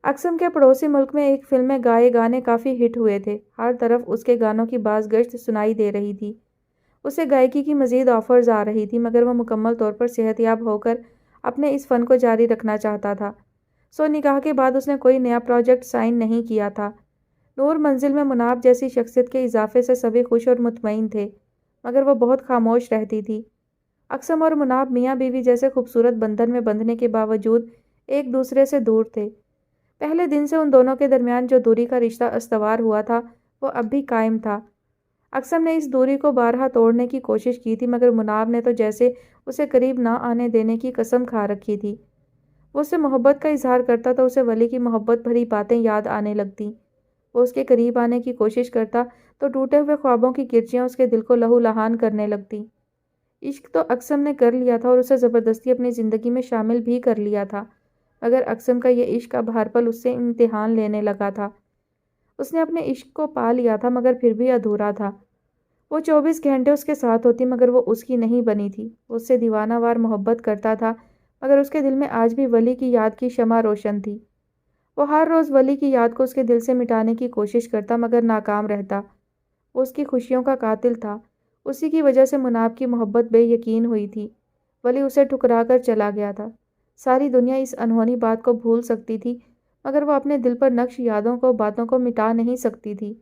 اقصم کے پڑوسی ملک میں ایک فلم میں گائے گانے کافی ہٹ ہوئے تھے۔ ہر طرف اس کے گانوں کی باز گشت سنائی دے رہی تھی۔ اسے گائیکی کی مزید آفرز آ رہی تھی، مگر وہ مکمل طور پر صحت یاب ہو کر اپنے اس فن کو جاری رکھنا چاہتا تھا۔ سو نکاح کے بعد اس نے کوئی نیا پروجیکٹ سائن نہیں کیا تھا۔ نور منزل میں مناب جیسی شخصیت کے اضافے سے سبھی خوش اور مطمئن تھے، مگر وہ بہت خاموش رہتی تھی۔ اقصم اور مناب میاں بیوی جیسے خوبصورت بندھن میں بندھنے کے باوجود ایک دوسرے سے دور تھے۔ پہلے دن سے ان دونوں کے درمیان جو دوری کا رشتہ استوار ہوا تھا وہ اب بھی قائم تھا۔ اقصم نے اس دوری کو بارہا توڑنے کی کوشش کی تھی، مگر مناب نے تو جیسے اسے قریب نہ آنے دینے کی قسم کھا رکھی تھی۔ وہ اس سے محبت کا اظہار کرتا تو اسے ولی کی محبت بھری باتیں یاد آنے لگتیں۔ وہ اس کے قریب آنے کی کوشش کرتا تو ٹوٹے ہوئے خوابوں کی کرچیاں اس کے دل کو لہو لہان کرنے لگتیں۔ عشق تو اقصم نے کر لیا تھا اور اسے زبردستی اپنی زندگی میں شامل بھی کر لیا تھا، مگر اقصم کا یہ عشق اب ہر پل اس سے امتحان لینے لگا تھا۔ اس نے اپنے عشق کو پا لیا تھا مگر پھر بھی ادھورا تھا۔ وہ 24 گھنٹے اس کے ساتھ ہوتی مگر وہ اس کی نہیں بنی تھی۔ وہ اس سے دیوانہ وار محبت کرتا تھا، مگر اس کے دل میں آج بھی ولی کی یاد کی شمع روشن تھی۔ وہ ہر روز ولی کی یاد کو اس کے دل سے مٹانے کی کوشش کرتا مگر ناکام رہتا۔ وہ اس کی خوشیوں کا قاتل تھا۔ اسی کی وجہ سے مناب کی محبت بے یقین ہوئی تھی۔ ولی اسے ٹھکرا کر چلا گیا تھا۔ ساری دنیا اس انہونی بات کو بھول سکتی تھی، مگر وہ اپنے دل پر نقش یادوں کو باتوں کو مٹا نہیں سکتی تھی۔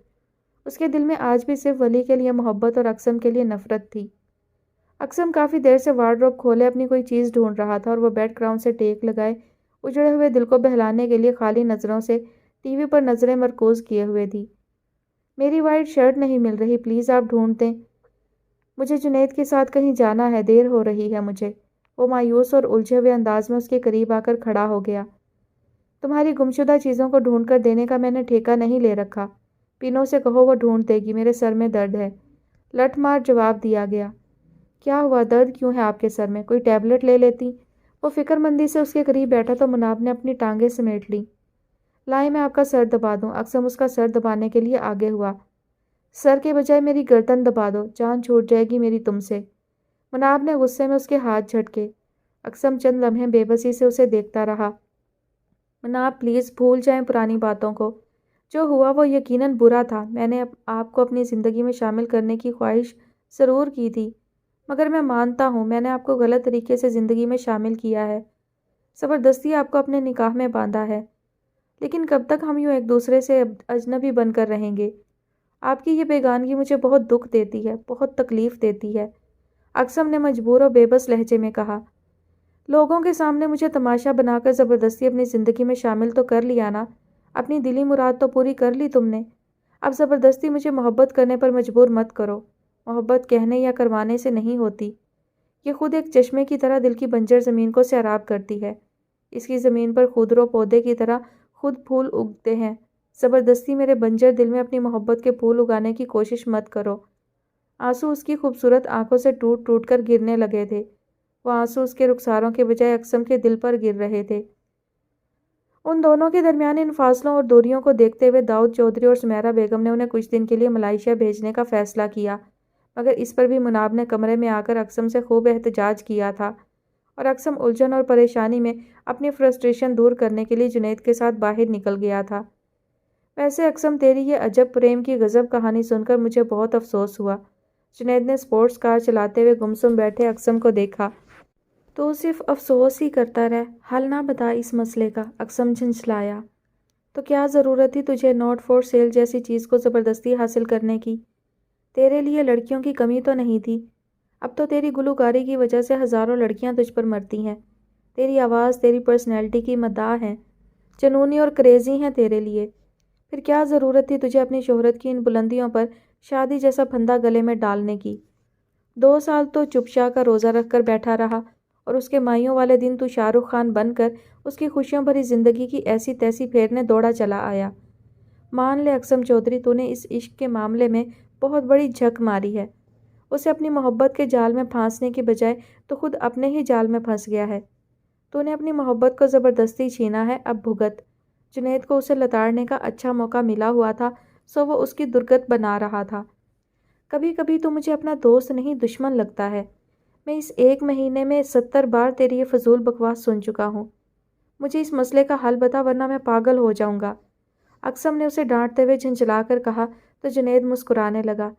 اس کے دل میں آج بھی صرف ولی کے لیے محبت اور اقصم کے لیے نفرت تھی۔ اقصم کافی دیر سے وارڈروب کھولے اپنی کوئی چیز ڈھونڈ رہا تھا اور وہ بیک گراؤنڈ سے ٹیک لگائے اجڑے ہوئے دل کو بہلانے کے لیے خالی نظروں سے ٹی وی پر نظریں مرکوز کیے ہوئے تھی۔ میری وائٹ شرٹ نہیں مل رہی، پلیز آپ ڈھونڈ دیں، مجھے جنید کے ساتھ کہیں جانا ہے، دیر ہو رہی ہے مجھے۔ وہ مایوس اور الجھے ہوئے انداز میں اس کے قریب آ کر کھڑا ہو گیا۔ تمہاری گمشدہ چیزوں کو ڈھونڈ کر دینے کا میں نے ٹھیکہ نہیں لے رکھا، پینو سے کہو وہ ڈھونڈ دے گی، میرے سر میں درد ہے۔ لٹ مار جواب دیا گیا۔ کیا ہوا، درد کیوں ہے آپ کے سر میں؟ کوئی ٹیبلٹ لے لیتی؟ وہ فکر مندی سے اس کے قریب بیٹھا تو مناب نے اپنی ٹانگیں سمیٹ لیں۔ لائیں میں آپ کا سر دبا دوں۔ اقصم اس کا سر دبانے کے لیے آگے ہوا۔ سر کے بجائے میری گردن دبا دو، جان چھوٹ جائے گی میری تم سے۔ مناب نے غصے میں اس کے ہاتھ جھٹکے۔ اقصم چند لمحے بے بسی سے اسے دیکھتا رہا۔ مناب پلیز بھول جائیں پرانی باتوں کو، جو ہوا وہ یقیناً برا تھا۔ میں نے آپ کو اپنی زندگی میں شامل کرنے کی خواہش ضرور کی تھی، مگر میں مانتا ہوں میں نے آپ کو غلط طریقے سے زندگی میں شامل کیا ہے، زبردستی آپ کو اپنے نکاح میں باندھا ہے۔ لیکن کب تک ہم یوں ایک دوسرے سے اجنبی بن کر رہیں گے؟ آپ کی یہ بیگانگی مجھے بہت دکھ دیتی ہے، بہت تکلیف دیتی ہے، اقصم نے مجبور و بے بس لہجے میں کہا۔ لوگوں کے سامنے مجھے تماشا بنا کر زبردستی اپنی زندگی میں شامل تو کر لیا نا، اپنی دلی مراد تو پوری کر لی تم نے۔ اب زبردستی مجھے محبت کرنے پر مجبور مت کرو۔ محبت کہنے یا کروانے سے نہیں ہوتی، یہ خود ایک چشمے کی طرح دل کی بنجر زمین کو سیراب کرتی ہے۔ اس کی زمین پر خودرو پودے کی طرح خود پھول اگتے ہیں۔ زبردستی میرے بنجر دل میں اپنی محبت کے پھول اگانے کی کوشش مت کرو۔ آنسو اس کی خوبصورت آنکھوں سے ٹوٹ ٹوٹ کر گرنے لگے تھے۔ وہ آنسو اس کے رخساروں کے بجائے اقسم کے دل پر گر رہے تھے۔ ان دونوں کے درمیان ان فاصلوں اور دوریوں کو دیکھتے ہوئے داؤد چودھری اور سمیرہ بیگم نے انہیں کچھ دن کے لیے ملائیشیا بھیجنے کا فیصلہ کیا، مگر اس پر بھی مناب نے کمرے میں آ کر اقسم سے خوب احتجاج کیا تھا، اور اقسم الجھن اور پریشانی میں اپنی فرسٹریشن دور کرنے کے لیے جنید کے ساتھ باہر نکل گیا تھا۔ ویسے اقسم تیری یہ عجب پریم کی غضب کہانی سن کر مجھے بہت افسوس ہوا۔ جنید نے اسپورٹس کار چلاتے ہوئے گمسم بیٹھے اقسم کو دیکھا۔ تو صرف افسوس ہی کرتا رہ، حل نہ بتا اس مسئلے کا، اقسم جھنجھلایا۔ تو کیا ضرورت تھی تجھے نوٹ فور سیل جیسی چیز کو زبردستی حاصل کرنے کی؟ تیرے لیے لڑکیوں کی کمی تو نہیں تھی۔ اب تو تیری گلوکاری کی وجہ سے ہزاروں لڑکیاں تجھ پر مرتی ہیں۔ تیری آواز تیری پرسنالٹی کی مداح ہے، جنونی اور کریزی ہیں تیرے لیے۔ پھر کیا ضرورت تھی تجھے اپنی شہرت کی ان بلندیوں پر شادی جیسا پھندا گلے میں ڈالنے کی؟ 2 سال تو چپچا کا روزہ رکھ کر بیٹھا رہا، اور اس کے مائیوں والے دن تو شاہ رخ خان بن کر اس کی خوشیوں بھری زندگی کی ایسی تیسی پھیرنے دوڑا چلا آیا۔ مان لے اقسم چودھری، تو نے اس عشق کے معاملے میں بہت بڑی جھک ماری ہے۔ اسے اپنی محبت کے جال میں پھانسنے کی بجائے تو خود اپنے ہی جال میں پھنس گیا ہے۔ تو نے اپنی محبت کو زبردستی چھینا ہے، اب بھگت۔ جنید کو اسے لتاڑنے کا اچھا موقع ملا ہوا تھا، سو وہ اس کی درگت بنا رہا تھا۔ کبھی کبھی تو مجھے اپنا دوست نہیں دشمن لگتا ہے۔ میں اس 1 مہینے میں 70 بار تیری یہ فضول بکواس سن چکا ہوں۔ مجھے اس مسئلے کا حل بتا ورنہ میں پاگل ہو جاؤں گا، اقسم نے اسے ڈانٹتے ہوئے جھنجھلا کر کہا تو جنید مسکرانے لگا۔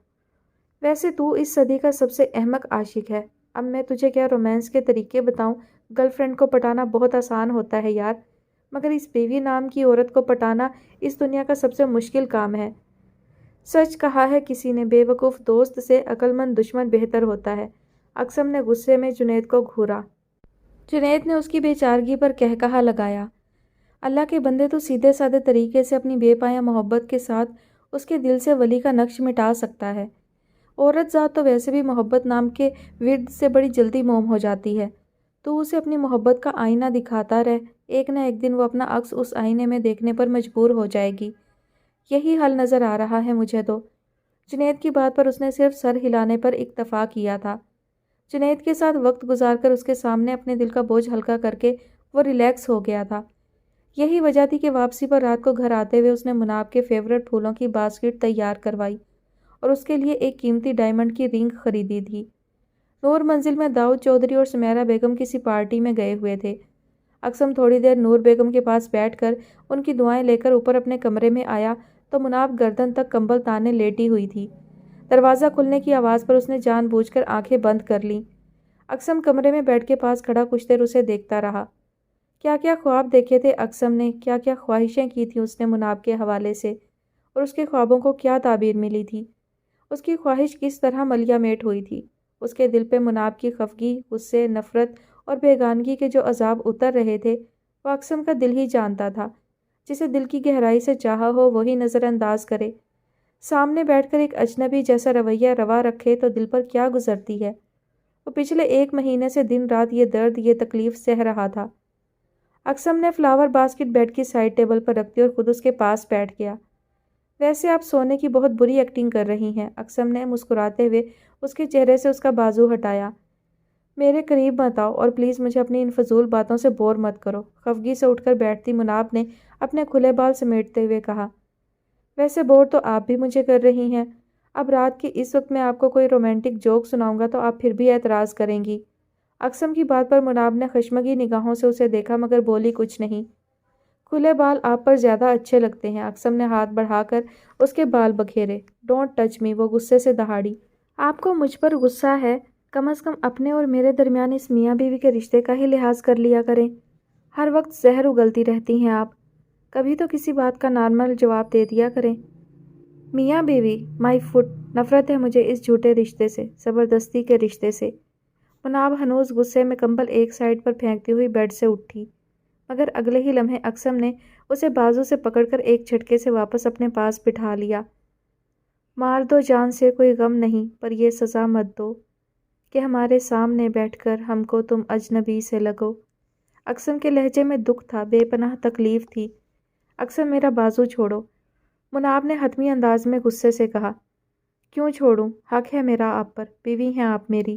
ویسے تو اس صدی کا سب سے احمق عاشق ہے۔ اب میں تجھے کیا رومانس کے طریقے بتاؤں؟ گرل فرینڈ کو پٹانا بہت آسان ہوتا ہے یار، مگر اس بیوی نام کی عورت کو پٹانا اس دنیا کا سب سے مشکل کام ہے۔ سچ کہا ہے کسی نے، بے وقوف دوست سے عقل مند دشمن بہتر ہوتا ہے۔ اقسم نے غصے میں جنید کو گھورا۔ جنید نے اس کی بے چارگی پر کہا لگایا، اللہ کے بندے، تو سیدھے سادے طریقے سے اپنی بے پایا محبت کے ساتھ اس کے دل سے ولی کا نقش مٹا سکتا ہے۔ عورت ذات تو ویسے بھی محبت نام کے ورد سے بڑی جلدی موم ہو جاتی ہے۔ تو اسے اپنی محبت کا آئینہ دکھاتا رہ، ایک نہ ایک دن وہ اپنا عکس اس آئینے میں دیکھنے پر مجبور ہو جائے گی۔ یہی حل نظر آ رہا ہے مجھے تو۔ جنید کی بات پر اس نے صرف سر ہلانے پر اکتفا کیا تھا۔ جنید کے ساتھ وقت گزار کر اس کے سامنے اپنے دل کا بوجھ ہلکا کر کے وہ ریلیکس ہو گیا تھا۔ یہی وجہ تھی کہ واپسی پر رات کو گھر آتے ہوئے اس نے مناب کے فیورٹ پھولوں کی باسکٹ تیار کروائی اور اس کے لیے ایک قیمتی ڈائمنڈ کی رنگ خریدی تھی۔ نور منزل میں داؤد چودھری اور سمیرہ بیگم کسی پارٹی میں گئے ہوئے تھے۔ اقسم تھوڑی دیر نور بیگم کے پاس بیٹھ کر ان کی دعائیں لے کر اوپر اپنے کمرے میں آیا تو مناب گردن تک کمبل تانے لیٹی ہوئی تھی۔ دروازہ کھلنے کی آواز پر اس نے جان بوجھ کر آنکھیں بند کر لیں۔ اقسم کمرے میں بیڈ کے پاس کھڑا کچھ دیر اسے دیکھتا رہا۔ کیا کیا خواب دیکھے تھے اقسم نے، کیا کیا خواہشیں کی تھیں اس نے مناب کے حوالے سے، اور اس کے خوابوں کو کیا تعبیر ملی تھی۔ اس کی خواہش کس طرح ملیا میٹ ہوئی تھی۔ اس کے دل پہ مناب کی خفگی، غصے، نفرت اور بیگانگی کے جو عذاب اتر رہے تھے وہ اقسم کا دل ہی جانتا تھا۔ جسے دل کی گہرائی سے چاہا ہو وہی نظر انداز کرے۔ سامنے بیٹھ کر ایک اجنبی جیسا رویہ روا رکھے تو دل پر کیا گزرتی ہے۔ وہ پچھلے 1 مہینے سے دن رات یہ درد، یہ تکلیف سہ رہا تھا۔ اقسم نے فلاور باسکٹ بیڈ کی سائڈ ٹیبل پر رکھ دی اور خود اس کے پاس بیٹھ گیا۔ ویسے آپ سونے کی بہت بری ایکٹنگ کر رہی ہیں، اقسم نے مسکراتے ہوئے اس کے چہرے سے اس کا بازو ہٹایا۔ میرے قریب مت آؤ اور پلیز مجھے اپنی ان فضول باتوں سے بور مت کرو، خفگی سے اٹھ کر بیٹھتی مناب نے اپنے کھلے بال سمیٹتے ہوئے کہا۔ ویسے بور تو آپ بھی مجھے کر رہی ہیں۔ اب رات کے اس وقت میں آپ کو کوئی رومانٹک جوک سناؤں گا تو آپ پھر بھی اعتراض کریں گی۔ اقسم کی بات پر مناب نے خشمگی نگاہوں سے اسے دیکھا مگر بولی کچھ نہیں۔ کھلے بال آپ پر زیادہ اچھے لگتے ہیں، اقسم نے ہاتھ بڑھا کر اس کے بال بکھیرے۔ ڈونٹ ٹچ می، وہ غصے سے دہاڑی۔ آپ کو مجھ پر غصہ ہے؟ کم از کم اپنے اور میرے درمیان اس میاں بیوی کے رشتے کا ہی لحاظ کر لیا کریں۔ ہر وقت زہر اگلتی رہتی ہیں آپ، کبھی تو کسی بات کا نارمل جواب دے دیا کریں۔ میاں بیوی، مائی فٹ، نفرت ہے مجھے اس جھوٹے رشتے سے، زبردستی کے رشتے سے۔ مناب ہنوز غصے میں کمبل ایک سائڈ پر پھینکتی ہوئی بیڈ سے اٹھی، مگر اگلے ہی لمحے اقسم نے اسے بازو سے پکڑ کر ایک جھٹکے سے واپس اپنے پاس بٹھا لیا۔ مار دو جان سے کوئی غم نہیں، پر یہ سزا مت دو کہ ہمارے سامنے بیٹھ کر ہم کو تم اجنبی سے لگو۔ اقسم کے لہجے میں دکھ تھا، بے پناہ تکلیف تھی۔ اقسم میرا بازو چھوڑو، مناب نے حتمی انداز میں غصے سے کہا۔ کیوں چھوڑوں؟ حق ہے میرا آپ پر، بیوی ہیں آپ میری۔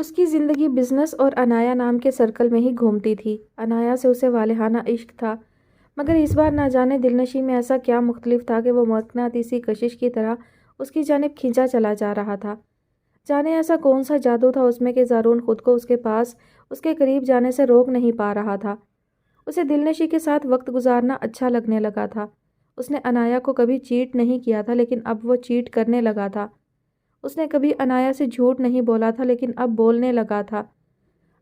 اس کی زندگی بزنس اور انایا نام کے سرکل میں ہی گھومتی تھی۔ انایا سے اسے والہانہ عشق تھا، مگر اس بار نہ جانے دلنشی میں ایسا کیا مختلف تھا کہ وہ مقناطیسی کشش کی طرح اس کی جانب کھینچا چلا جا رہا تھا۔ جانے ایسا کون سا جادو تھا اس میں کہ زارون خود کو اس کے پاس، اس کے قریب جانے سے روک نہیں پا رہا تھا۔ اسے دلنشی کے ساتھ وقت گزارنا اچھا لگنے لگا تھا۔ اس نے انایا کو کبھی چیٹ نہیں کیا تھا، لیکن اب وہ چیٹ کرنے لگا تھا۔ اس نے کبھی انایا سے جھوٹ نہیں بولا تھا، لیکن اب بولنے لگا تھا۔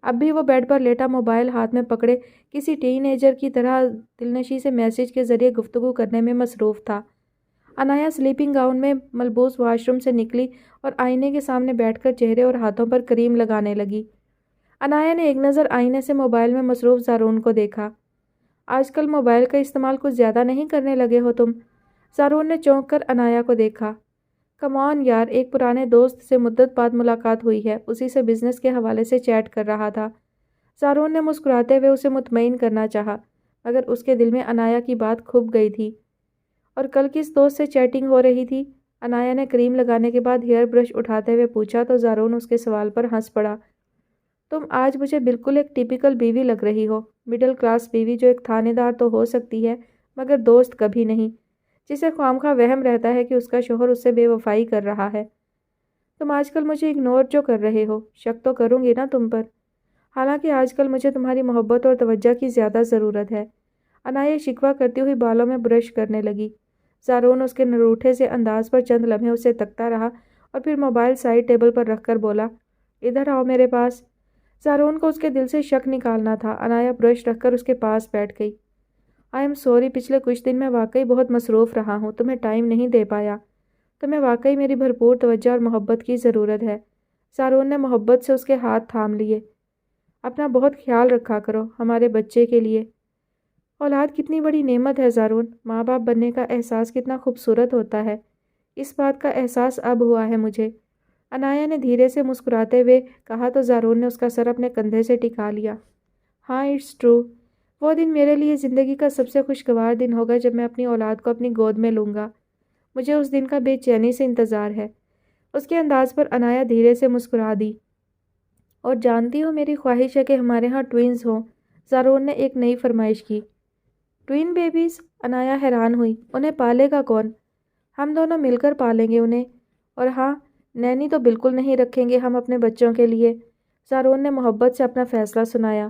اب بھی وہ بیڈ پر لیٹا موبائل ہاتھ میں پکڑے کسی ٹین ایجر کی طرح دلنشی سے میسج کے ذریعے گفتگو کرنے میں مصروف تھا۔ انایا سلیپنگ گاؤن میں ملبوس واش روم سے نکلی اور آئینے کے سامنے بیٹھ کر چہرے اور ہاتھوں پر کریم لگانے لگی۔ انایا نے ایک نظر آئینے سے موبائل میں مصروف زارون کو دیکھا۔ آج کل موبائل کا استعمال کچھ زیادہ نہیں کرنے لگے ہو تم؟ زارون نے چونک کر انایا کو دیکھا۔ کم آن یار، ایک پرانے دوست سے مدت بعد ملاقات ہوئی ہے، اسی سے بزنس کے حوالے سے چیٹ کر رہا تھا۔ زارون نے مسکراتے ہوئے اسے مطمئن کرنا چاہا، مگر اس کے دل میں انایا کی بات کھپ گئی تھی۔ اور کل کس دوست سے چیٹنگ ہو رہی تھی؟ انایا نے کریم لگانے کے بعد ہیئر برش اٹھاتے ہوئے پوچھا تو زارون اس کے سوال پر ہنس پڑا۔ تم آج مجھے بالکل ایک ٹیپیکل بیوی لگ رہی ہو، مڈل کلاس بیوی جو ایک تھانے دار تو ہو سکتی ہے مگر دوست کبھی نہیں، جسے خوامخواہ وہم رہتا ہے کہ اس کا شوہر اس سے بے وفائی کر رہا ہے۔ تم آج کل مجھے اگنور جو کر رہے ہو، شک تو کروں گی نا تم پر، حالانکہ آج کل مجھے تمہاری محبت اور توجہ کی زیادہ ضرورت ہے۔ انایا شکوہ کرتی ہوئی بالوں میں برش کرنے لگی۔ زارون اس کے نروٹھے سے انداز پر چند لمحے اسے تکتا رہا اور پھر موبائل سائڈ ٹیبل پر رکھ کر بولا، ادھر آؤ میرے پاس۔ زارون کو اس کے دل سے شک نکالنا تھا۔ انایا برش رکھ کر اس کے پاس بیٹھ گئی۔ آئی ایم سوری، پچھلے کچھ دن میں واقعی بہت مصروف رہا ہوں، تمہیں ٹائم نہیں دے پایا۔ تمہیں واقعی میری بھرپور توجہ اور محبت کی ضرورت ہے۔ زارون نے محبت سے اس کے ہاتھ تھام لیے۔ اپنا بہت خیال رکھا کرو، ہمارے بچے کے لیے۔ اولاد کتنی بڑی نعمت ہے زارون، ماں باپ بننے کا احساس کتنا خوبصورت ہوتا ہے، اس بات کا احساس اب ہوا ہے مجھے۔ انایا نے دھیرے سے مسکراتے ہوئے کہا تو زارون نے اس کا سر اپنے کندھے سے ٹکا لیا۔ ہاں اٹس ٹرو، وہ دن میرے لیے زندگی کا سب سے خوشگوار دن ہوگا جب میں اپنی اولاد کو اپنی گود میں لوں گا۔ مجھے اس دن کا بے چینی سے انتظار ہے۔ اس کے انداز پر انایا دھیرے سے مسکرا دی۔ اور جانتی ہو میری خواہش ہے کہ ہمارے ہاں ٹوئنز ہوں، زارون نے ایک نئی فرمائش کی۔ Twin babies? انایا حیران ہوئی۔ انہیں پالے گا کون؟ ہم دونوں مل کر پالیں گے انہیں، اور ہاں، نینی تو بالکل نہیں رکھیں گے ہم اپنے بچوں کے لیے۔ زارون نے محبت سے اپنا فیصلہ سنایا۔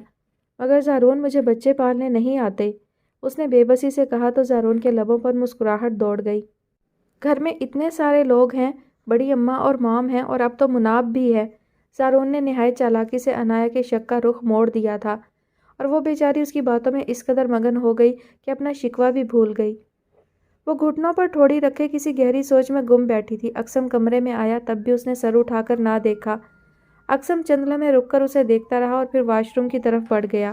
مگر زارون، مجھے بچے پالنے نہیں آتے، اس نے بے بسی سے کہا تو زارون کے لبوں پر مسکراہٹ دوڑ گئی۔ گھر میں اتنے سارے لوگ ہیں، بڑی اماں اور مام ہیں اور اب تو مناب بھی ہے۔ زارون نے نہایت چالاکی سے انایا کے شک کا رخ موڑ دیا تھا، اور وہ بیچاری اس کی باتوں میں اس قدر مگن ہو گئی کہ اپنا شکوہ بھی بھول گئی۔ وہ گھٹنوں پر ٹھوڑی رکھے کسی گہری سوچ میں گم بیٹھی تھی۔ اکسم کمرے میں آیا تب بھی اس نے سر اٹھا کر نہ دیکھا۔ اکسم چند لمحے رک کر اسے دیکھتا رہا اور پھر واش روم کی طرف بڑھ گیا۔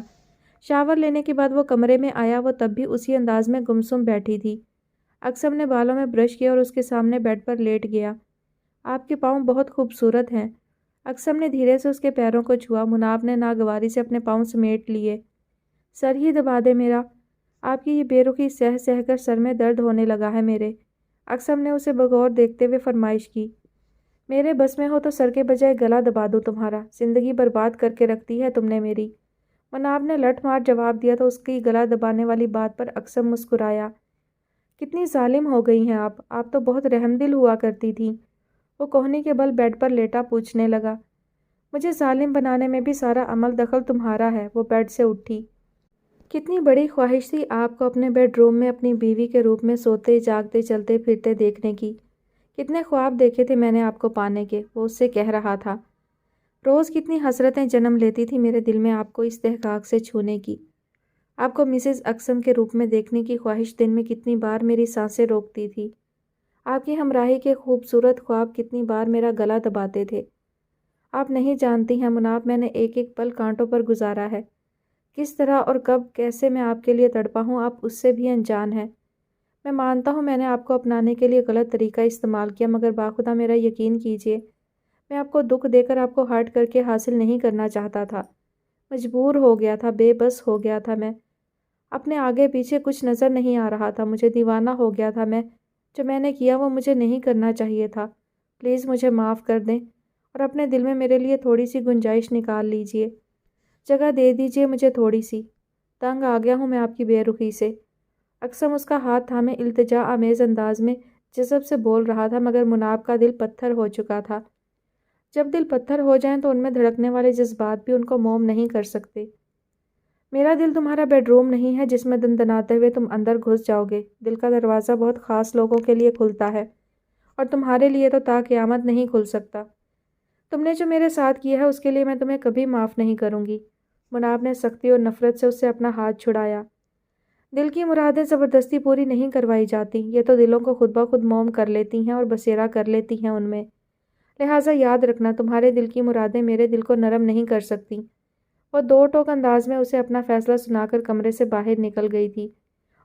شاور لینے کے بعد وہ کمرے میں آیا، وہ تب بھی اسی انداز میں گمسم بیٹھی تھی۔ اکسم نے بالوں میں برش کیا اور اس کے سامنے بیڈ پر لیٹ گیا۔ آپ کے پاؤں بہت خوبصورت ہیں۔ اکسم نے دھیرے سے اس کے پیروں کو چھوا۔ مناب نے ناگواری سے اپنے پاؤں سمیٹ لیے۔ سر ہی دبا دے میرا، آپ کی یہ بے رخی سہ سہ کر سر میں درد ہونے لگا ہے میرے، اکسم نے اسے بغور دیکھتے ہوئے فرمائش کی۔ میرے بس میں ہو تو سر کے بجائے گلا دبا دوں تمہارا، زندگی برباد کر کے رکھ دی ہے تم نے میری۔ مناب نے لٹ مار جواب دیا تو اس کی گلا دبانے والی بات پر اکسم مسکرایا۔ کتنی ظالم ہو گئی ہیں آپ تو بہت رحم دل ہوا کرتی تھیں۔ وہ کوہنی کے بل بیڈ پر لیٹا پوچھنے لگا۔ مجھے ظالم بنانے میں بھی سارا عمل دخل تمہارا ہے۔ وہ بیڈ سے اٹھی۔ کتنی بڑی خواہش تھی آپ کو اپنے بیڈ روم میں اپنی بیوی کے روپ میں سوتے جاگتے چلتے پھرتے دیکھنے کی، کتنے خواب دیکھے تھے میں نے آپ کو پانے کے، وہ اس سے کہہ رہا تھا۔ روز کتنی حسرتیں جنم لیتی تھی میرے دل میں آپ کو استحقاق سے چھونے کی، آپ کو مسز اکسم کے روپ میں دیکھنے کی خواہش دن میں کتنی بار میری سانسیں روکتی تھی، آپ کی ہمراہی کے خوبصورت خواب کتنی بار میرا گلا دباتے تھے۔ آپ نہیں جانتی ہیں مناب، میں نے ایک ایک پل کانٹوں پر گزارا ہے، کس طرح اور کب کیسے میں آپ کے لیے تڑپا ہوں آپ اس سے بھی انجان ہیں۔ میں مانتا ہوں میں نے آپ کو اپنانے کے لیے غلط طریقہ استعمال کیا، مگر باخدا میرا یقین کیجیے، میں آپ کو دکھ دے کر آپ کو ہرٹ کر کے حاصل نہیں کرنا چاہتا تھا، مجبور ہو گیا تھا، بے بس ہو گیا تھا میں، اپنے آگے پیچھے کچھ نظر نہیں آ رہا تھا، مجھے دیوانہ ہو گیا تھا میں، جو میں نے کیا وہ مجھے نہیں کرنا چاہیے تھا، پلیز مجھے معاف کر دیں، اور اپنے دل میں میرے لیے تھوڑی سی گنجائش نکال لیجئے، جگہ دے دیجئے مجھے تھوڑی سی۔ تنگ آ گیا ہوں میں آپ کی بے رخی سے۔ اقسم اس کا ہاتھ تھامے التجا آمیز انداز میں جذب سے بول رہا تھا، مگر مناب کا دل پتھر ہو چکا تھا۔ جب دل پتھر ہو جائیں تو ان میں دھڑکنے والے جذبات بھی ان کو موم نہیں کر سکتے۔ میرا دل تمہارا بیڈ روم نہیں ہے جس میں دندناتے ہوئے تم اندر گھس جاؤ گے۔ دل کا دروازہ بہت خاص لوگوں کے لیے کھلتا ہے اور تمہارے لیے تو تا قیامت نہیں کھل سکتا۔ تم نے جو میرے ساتھ کیا ہے اس کے لیے میں تمہیں کبھی معاف نہیں کروں گی۔ مناب نے سختی اور نفرت سے اس سے اپنا ہاتھ چھڑایا۔ دل کی مرادیں زبردستی پوری نہیں کروائی جاتی، یہ تو دلوں کو خود بخود موم کر لیتی ہیں اور بسیرا کر لیتی ہیں ان میں۔ لہٰذا یاد رکھنا، تمہارے دل کی مرادیں میرے دل کو نرم نہیں کر سکتی۔ وہ دو ٹوک انداز میں اسے اپنا فیصلہ سنا کر کمرے سے باہر نکل گئی تھی،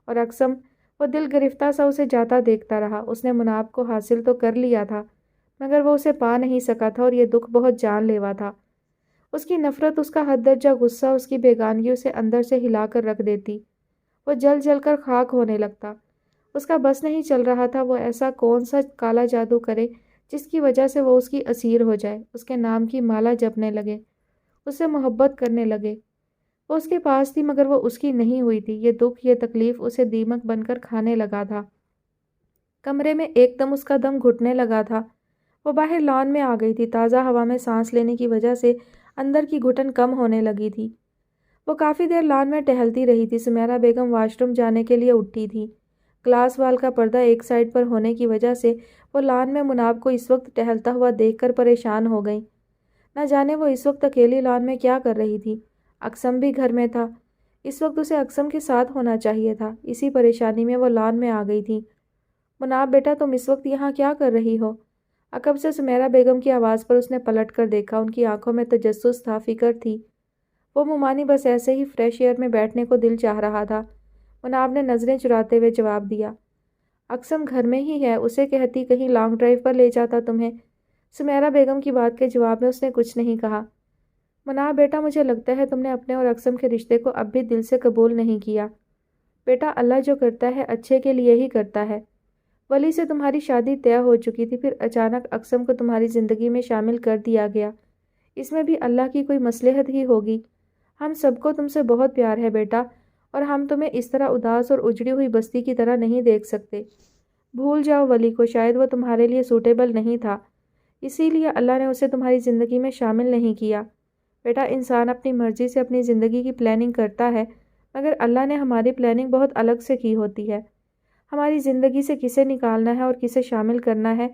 اور اقسم وہ دل گرفتہ سا اسے جاتا دیکھتا رہا۔ اس نے مناب کو حاصل تو کر لیا تھا، مگر وہ اسے پا نہیں سکا تھا، اور یہ دکھ بہت جان لیوا تھا۔ اس کی نفرت، اس کا حد درجہ غصہ، اس کی بیگانگی اسے اندر سے ہلا کر رکھ دیتی۔ وہ جل جل کر خاک ہونے لگتا۔ اس کا بس نہیں چل رہا تھا وہ ایسا کون سا کالا جادو کرے جس کی وجہ سے وہ اس کی اسیر ہو جائے، اس کے نام کی مالا جپنے لگے، اس سے محبت کرنے لگے۔ وہ اس کے پاس تھی مگر وہ اس کی نہیں ہوئی تھی۔ یہ دکھ، یہ تکلیف اسے دیمک بن کر کھانے لگا تھا۔ کمرے میں ایک دم اس کا دم گھٹنے لگا تھا۔ وہ باہر لان میں آ گئی تھی۔ تازہ ہوا میں سانس لینے کی وجہ سے اندر کی گھٹن کم ہونے لگی تھی۔ وہ کافی دیر لان میں ٹہلتی رہی تھی۔ سمیرہ بیگم واش روم جانے کے لیے اٹھی تھی۔ گلاس وال کا پردہ ایک سائڈ پر ہونے کی وجہ سے وہ لان میں مناب کو اس وقت ٹہلتا ہوا دیکھ کر پریشان ہو گئیں۔ نہ جانے وہ اس وقت اکیلی لان میں کیا کر رہی تھی۔ اقسم بھی گھر میں تھا، اس وقت اسے اقسم کے ساتھ ہونا چاہیے تھا۔ اسی پریشانی میں وہ لان میں آ گئی تھی۔ مناب بیٹا، تم اس وقت یہاں کیا کر رہی ہو؟ عقب سے سمیرہ بیگم کی آواز پر اس نے پلٹ کر دیکھا۔ ان کی آنکھوں میں تجسس تھا، فکر تھی۔ وہ ممانی بس ایسے ہی فریش ایئر میں بیٹھنے کو دل چاہ رہا تھا۔ مناب نے نظریں چراتے ہوئے جواب دیا، اقسم گھر میں ہی ہے، اسے کہتی کہیں لانگ ڈرائیو پر لے جاتا تمہیں۔ سمیرہ بیگم کی بات کے جواب میں اس نے کچھ نہیں کہا۔ مناب بیٹا، مجھے لگتا ہے تم نے اپنے اور اقسم کے رشتے کو اب بھی دل سے قبول نہیں کیا۔ بیٹا، اللہ جو کرتا ہے اچھے کے لیے ہی کرتا ہے۔ ولی سے تمہاری شادی طے ہو چکی تھی، پھر اچانک اقسم کو تمہاری زندگی میں شامل کر دیا گیا۔ اس میں بھی اللہ کی کوئی مصلحت ہی ہوگی۔ ہم سب کو تم سے بہت پیار ہے بیٹا، اور ہم تمہیں اس طرح اداس اور اجڑی ہوئی بستی کی طرح نہیں دیکھ سکتے۔ بھول جاؤ ولی کو، شاید وہ تمہارے لیے سوٹیبل نہیں تھا، اسی لیے اللہ نے اسے تمہاری زندگی میں شامل نہیں کیا۔ بیٹا، انسان اپنی مرضی سے اپنی زندگی کی پلاننگ کرتا ہے، مگر اللہ نے ہماری پلاننگ بہت الگ سے کی ہوتی ہے۔ ہماری زندگی سے کسے نکالنا ہے اور کسے شامل کرنا ہے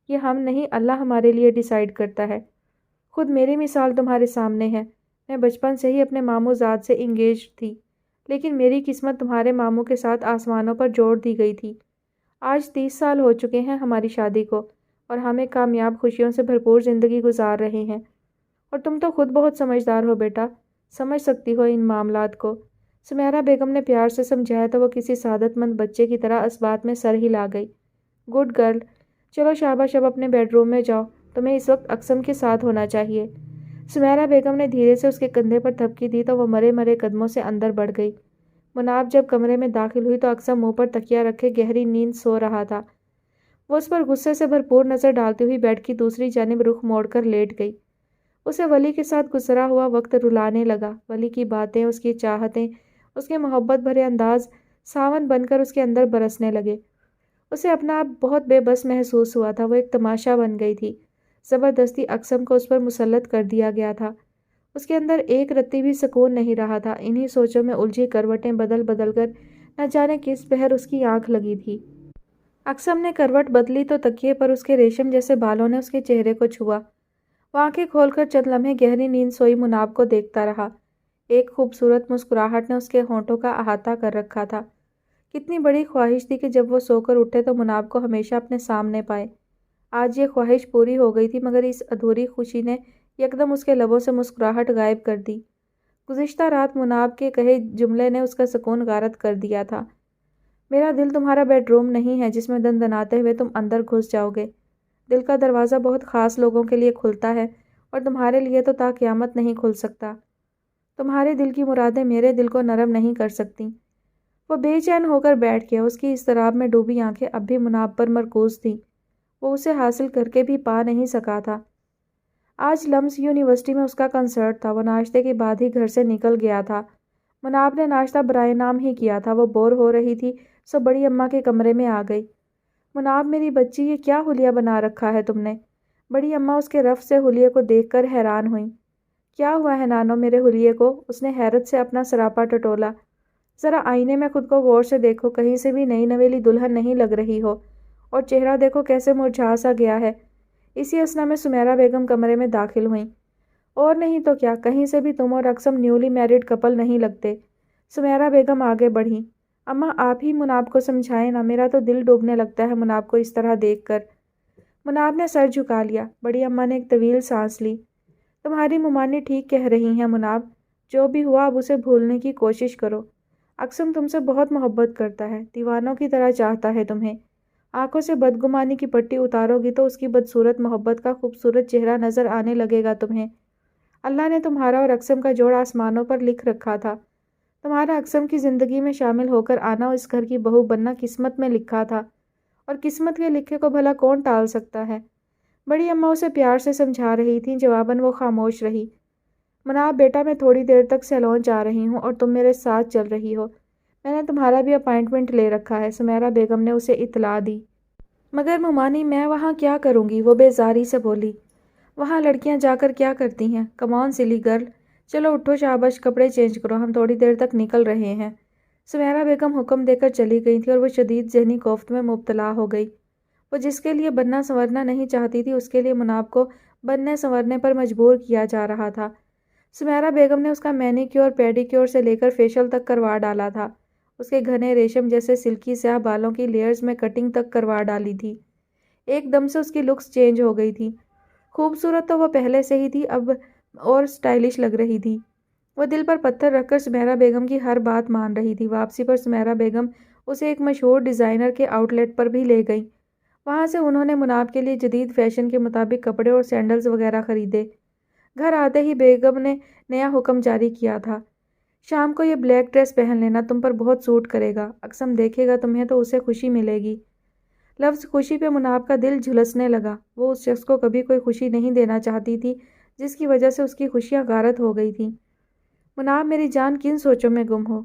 یہ ہم نہیں، اللہ ہمارے لیے ڈیسائیڈ کرتا ہے۔ خود میری مثال تمہارے سامنے ہے۔ میں بچپن سے ہی اپنے ماموں زاد سے انگیج تھی، لیکن میری قسمت تمہارے ماموں کے ساتھ آسمانوں پر جوڑ دی گئی تھی۔ آج 30 سال ہو چکے ہیں ہماری شادی کو، اور ہم ایک کامیاب خوشیوں سے بھرپور زندگی گزار رہے ہیں۔ اور تم تو خود بہت سمجھدار ہو بیٹا، سمجھ سکتی ہو ان معاملات کو۔ سمیرہ بیگم نے پیار سے سمجھایا تو وہ کسی سعادت مند بچے کی طرح اس بات میں سر ہلا گئی۔ گڈ گرل، چلو شاباش، اب اپنے بیڈ روم میں جاؤ، تمہیں اس وقت اقسم کے ساتھ ہونا چاہیے۔ سمیرہ بیگم نے دھیرے سے اس کے کندھے پر تھپکی دی تو وہ مرے مرے قدموں سے اندر بڑھ گئی۔ مناب جب کمرے میں داخل ہوئی تو اقسم منہ پر تکیہ رکھے گہری نیند سو رہا تھا۔ وہ اس پر غصے سے بھرپور نظر ڈالتی ہوئی بیڈ کی دوسری جانب رخ موڑ کر لیٹ گئی۔ اسے ولی کے ساتھ گزرا ہوا وقت رلانے لگا۔ ولی کی باتیں، اس کی چاہتیں، اس کے محبت بھرے انداز ساون بن کر اس کے اندر برسنے لگے۔ اسے اپنا آپ بہت بے بس محسوس ہوا تھا، وہ ایک تماشا بن گئی تھی۔ زبردستی اقسم کو اس پر مسلط کر دیا گیا تھا۔ اس کے اندر ایک رتی بھی سکون نہیں رہا تھا۔ انہی سوچوں میں الجھی کروٹیں بدل بدل کر نہ جانے کس پہر اس کی آنکھ لگی تھی۔ اقسم نے کروٹ بدلی تو تکیے پر اس کے ریشم جیسے بالوں نے اس کے چہرے کو چھوا۔ وہ آنکھیں کھول کر چند لمحے گہری نیند سوئی مناب کو دیکھتا رہا۔ ایک خوبصورت مسکراہٹ نے اس کے ہونٹوں کا احاطہ کر رکھا تھا۔ کتنی بڑی خواہش تھی کہ جب وہ سو کر اٹھے تو مناب کو ہمیشہ اپنے سامنے پائے۔ آج یہ خواہش پوری ہو گئی تھی، مگر اس ادھوری خوشی نے یکدم اس کے لبوں سے مسکراہٹ غائب کر دی۔ گزشتہ رات مناب کے کہے جملے نے اس کا سکون غارت کر دیا تھا۔ میرا دل تمہارا بیڈ روم نہیں ہے جس میں دندناتے ہوئے تم اندر گھس جاؤ گے۔ دل کا دروازہ بہت خاص لوگوں کے لیے کھلتا ہے اور تمہارے لیے تو تا قیامت نہیں کھل سکتا۔ تمہارے دل کی مرادیں میرے دل کو نرم نہیں کر سکتی۔ وہ بے چین ہو کر بیٹھ گیا۔ اس کی اضطراب میں ڈوبی آنکھیں اب بھی مناب پر مرکوز تھیں۔ وہ اسے حاصل کر کے بھی پا نہیں سکا تھا۔ آج لمس یونیورسٹی میں اس کا کنسرٹ تھا۔ وہ ناشتے کے بعد ہی گھر سے نکل گیا تھا۔ مناب نے ناشتہ برائے نام ہی کیا تھا۔ وہ بور ہو رہی تھی سو بڑی اماں کے کمرے میں آ گئی۔ مناب میری بچی، یہ کیا حلیہ بنا رکھا ہے تم نے؟ بڑی اماں اس کے رف سے حلیے کو دیکھ کر حیران ہوئیں۔ کیا ہوا ہے نانو میرے حلیے کو؟ اس نے حیرت سے اپنا سراپا ٹٹولا۔ ذرا آئینے میں خود کو غور سے دیکھو، کہیں سے بھی نئی نویلی دلہن نہیں لگ رہی ہو، اور چہرہ دیکھو کیسے مرجھا سا گیا ہے۔ اسی اثنا میں سمیرہ بیگم کمرے میں داخل ہوئیں۔ اور نہیں تو کیا، کہیں سے بھی تم اور اقسم نیولی میرڈ کپل نہیں لگتے۔ سمیرہ بیگم آگے بڑھیں۔ اماں آپ ہی مناب کو سمجھائیں نا، میرا تو دل ڈوبنے لگتا ہے مناب کو اس طرح دیکھ کر۔ مناب نے سر جھکا لیا۔ بڑی اماں نے ایک طویل سانس لی۔ تمہاری ممانی ٹھیک کہہ رہی ہیں مناب، جو بھی ہوا اب اسے بھولنے کی کوشش کرو۔ اقسم تم سے بہت محبت کرتا ہے، دیوانوں کی طرح چاہتا ہے تمہیں۔ آنکھوں سے بدگمانی کی پٹی اتارو گی تو اس کی بدصورت محبت کا خوبصورت چہرہ نظر آنے لگے گا تمہیں۔ اللہ نے تمہارا اور اقسم کا جوڑا آسمانوں پر لکھ رکھا تھا۔ تمہارا اقسم کی زندگی میں شامل ہو کر آنا اور اس گھر کی بہو بننا قسمت میں لکھا تھا، اور قسمت کے لکھے کو بھلا کون ٹال سکتا ہے؟ بڑی اماں اسے پیار سے سمجھا رہی تھیں، جواباً وہ خاموش رہی۔ مناب بیٹا، میں تھوڑی دیر تک سیلون جا رہی ہوں اور تم میرے ساتھ چل رہی ہو۔ میں نے تمہارا بھی اپائنٹمنٹ لے رکھا ہے، سمیرہ بیگم نے اسے اطلاع دی۔ مگر ممانی میں وہاں کیا کروں گی؟ وہ بیزاری سے بولی۔ وہاں لڑکیاں جا کر کیا کرتی ہیں؟ کم آن سلی گرل، چلو اٹھو شاباش، کپڑے چینج کرو، ہم تھوڑی دیر تک نکل رہے ہیں۔ سمیرہ بیگم حکم دے کر چلی گئی تھی اور وہ شدید ذہنی کوفت میں مبتلا ہو گئی۔ وہ جس کے لیے بننا سنورنا نہیں چاہتی تھی، اس کے لیے مناب کو بننے سنورنے پر مجبور کیا جا رہا تھا۔ سمیرہ بیگم نے اس کا مینی کیور پیڈی کیور سے لے کر فیشل تک کروا ڈالا تھا۔ اس کے گھنے ریشم جیسے سلکی سیاہ بالوں کی لیئرز میں کٹنگ تک کروا ڈالی تھی۔ ایک دم سے اس کی لکس چینج ہو گئی تھی۔ خوبصورت تو وہ پہلے سے ہی تھی، اب اور سٹائلش لگ رہی تھی۔ وہ دل پر پتھر رکھ کر سمیرہ بیگم کی ہر بات مان رہی تھی۔ واپسی پر سمیرہ بیگم اسے ایک مشہور ڈیزائنر کے آؤٹ لیٹ پر بھی لے گئیں۔ وہاں سے انہوں نے مناب کے لیے جدید فیشن کے مطابق کپڑے اور سینڈلز وغیرہ خریدے۔ گھر آتے ہی بیگم نے نیا حکم جاری کیا تھا۔ شام کو یہ بلیک ڈریس پہن لینا، تم پر بہت سوٹ کرے گا۔ اقسم دیکھے گا تمہیں تو اسے خوشی ملے گی۔ لفظ خوشی پہ مناب کا دل جھلسنے لگا۔ وہ اس شخص کو کبھی کوئی خوشی نہیں دینا چاہتی تھی جس کی وجہ سے اس کی خوشیاں غارت ہو گئی تھیں۔ مناب میری جان، کن سوچوں میں گم ہو؟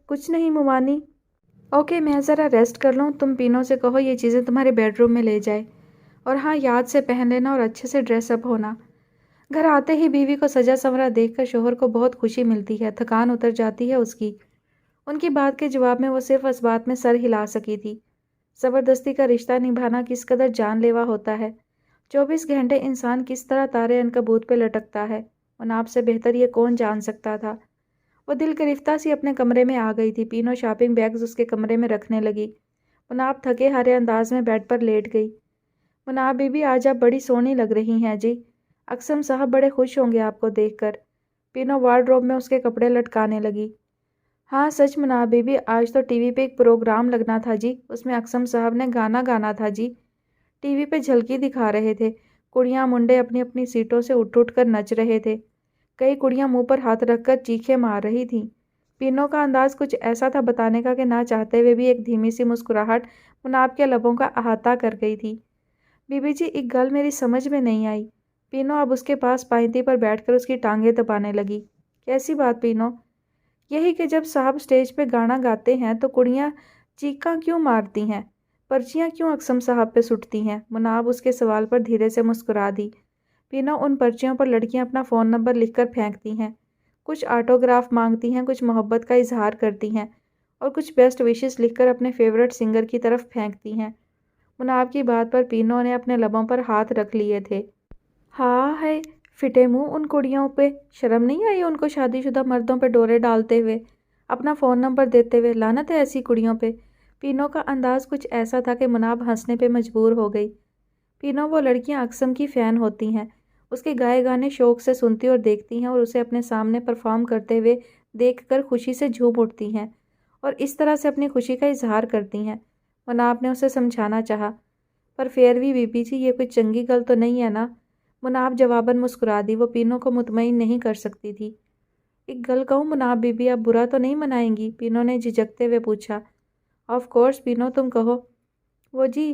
کچھ نہیں ممانی۔ اوکے، میں ذرا ریسٹ کر لوں، تم پینو سے کہو یہ چیزیں تمہارے بیڈ روم میں لے جائے، اور ہاں یاد سے پہن لینا اور اچھے سے ڈریس اپ ہونا۔ گھر آتے ہی بیوی کو سجا سنورا دیکھ کر شوہر کو بہت خوشی ملتی ہے، تھکان اتر جاتی ہے اس کی۔ ان کی بات کے جواب میں وہ صرف اس بات میں سر ہلا سکی تھی۔ زبردستی کا رشتہ نبھانا کس قدر جان لیوا ہوتا ہے۔ 24 گھنٹے انسان کس طرح تارے عنکبوت پہ لٹکتا ہے، مناب سے بہتر یہ کون جان سکتا تھا۔ وہ دل گرفتہ سی اپنے کمرے میں آ گئی تھی۔ پینو شاپنگ بیگز اس کے کمرے میں رکھنے لگی۔ مناب تھکے ہارے انداز میں بیڈ پر لیٹ گئی۔ مناب بی بی، آج آپ بڑی سونی لگ رہی ہیں جی، اقسم صاحب بڑے خوش ہوں گے آپ کو دیکھ کر۔ پینو وارڈروب میں اس کے کپڑے لٹکانے لگی۔ ہاں سچ مناب بی بی، آج تو ٹی وی پہ ایک پروگرام لگنا تھا جی، اس میں اقسم صاحب نے گانا گانا تھا جی۔ ٹی وی پہ جھلکی دکھا رہے تھے، کڑیاں منڈے اپنی اپنی سیٹوں سے اٹھ اٹھ کر نچ رہے تھے۔ کئی کڑیاں منہ پر ہاتھ رکھ کر چیخیں مار رہی تھیں۔ پینو کا انداز کچھ ایسا تھا بتانے کا کہ نہ چاہتے ہوئے بھی ایک دھیمی سی مسکراہٹ مناب کے لبوں کا احاطہ کر گئی تھی۔ بی بی جی، ایک گل میری سمجھ میں نہیں آئی۔ پینو اب اس کے پاس پائنتی پر بیٹھ کر اس کی ٹانگیں دبانے لگی۔ کیسی بات پینو؟ یہی کہ جب صاحب سٹیج پہ گانا گاتے ہیں تو کڑیاں چیخاں کیوں مارتی ہیں، پرچیاں کیوں اقسم صاحب پہ سٹتی ہیں؟ مناب اس کے سوال پر دھیرے سے مسکرا دی۔ پینو، ان پرچیوں پر لڑکیاں اپنا فون نمبر لکھ کر پھینکتی ہیں، کچھ آٹوگراف مانگتی ہیں، کچھ محبت کا اظہار کرتی ہیں، اور کچھ بیسٹ وشز لکھ کر اپنے فیورٹ سنگر کی طرف پھینکتی ہیں۔ مناب کی بات پر پینو نے اپنے لبوں پر ہاتھ رکھ لیے تھے۔ ہاں ہے فٹے منہ ان کڑیوں پہ، شرم نہیں آئی ان کو شادی شدہ مردوں پہ ڈورے ڈالتے ہوئے، اپنا فون نمبر دیتے ہوئے؟ لعنت ہے ایسی کڑیوں پہ۔ پینو کا انداز کچھ ایسا تھا کہ مناب ہنسنے پہ مجبور ہو گئی۔ پینو، وہ لڑکیاں اقسم کی فین ہوتی ہیں، اس کے گائے گانے شوق سے سنتی اور دیکھتی ہیں، اور اسے اپنے سامنے پرفارم کرتے ہوئے دیکھ کر خوشی سے جھوم اٹھتی ہیں، اور اس طرح سے اپنی خوشی کا اظہار کرتی ہیں۔ مناب نے اسے سمجھانا چاہا، پر پھر بھی بی بی جی یہ کوئی چنگی گل تو نہیں ہے نا؟ مناب جواباً مسکرا دی۔ وہ پینو کو مطمئن نہیں کر سکتی تھی۔ ایک گل کہوں مناب بی بی، آپ برا تو نہیں منائیں گی؟ پینو نے جھجکتے ہوئے پوچھا۔ آف کورس پینو، تم کہو۔ وہ جی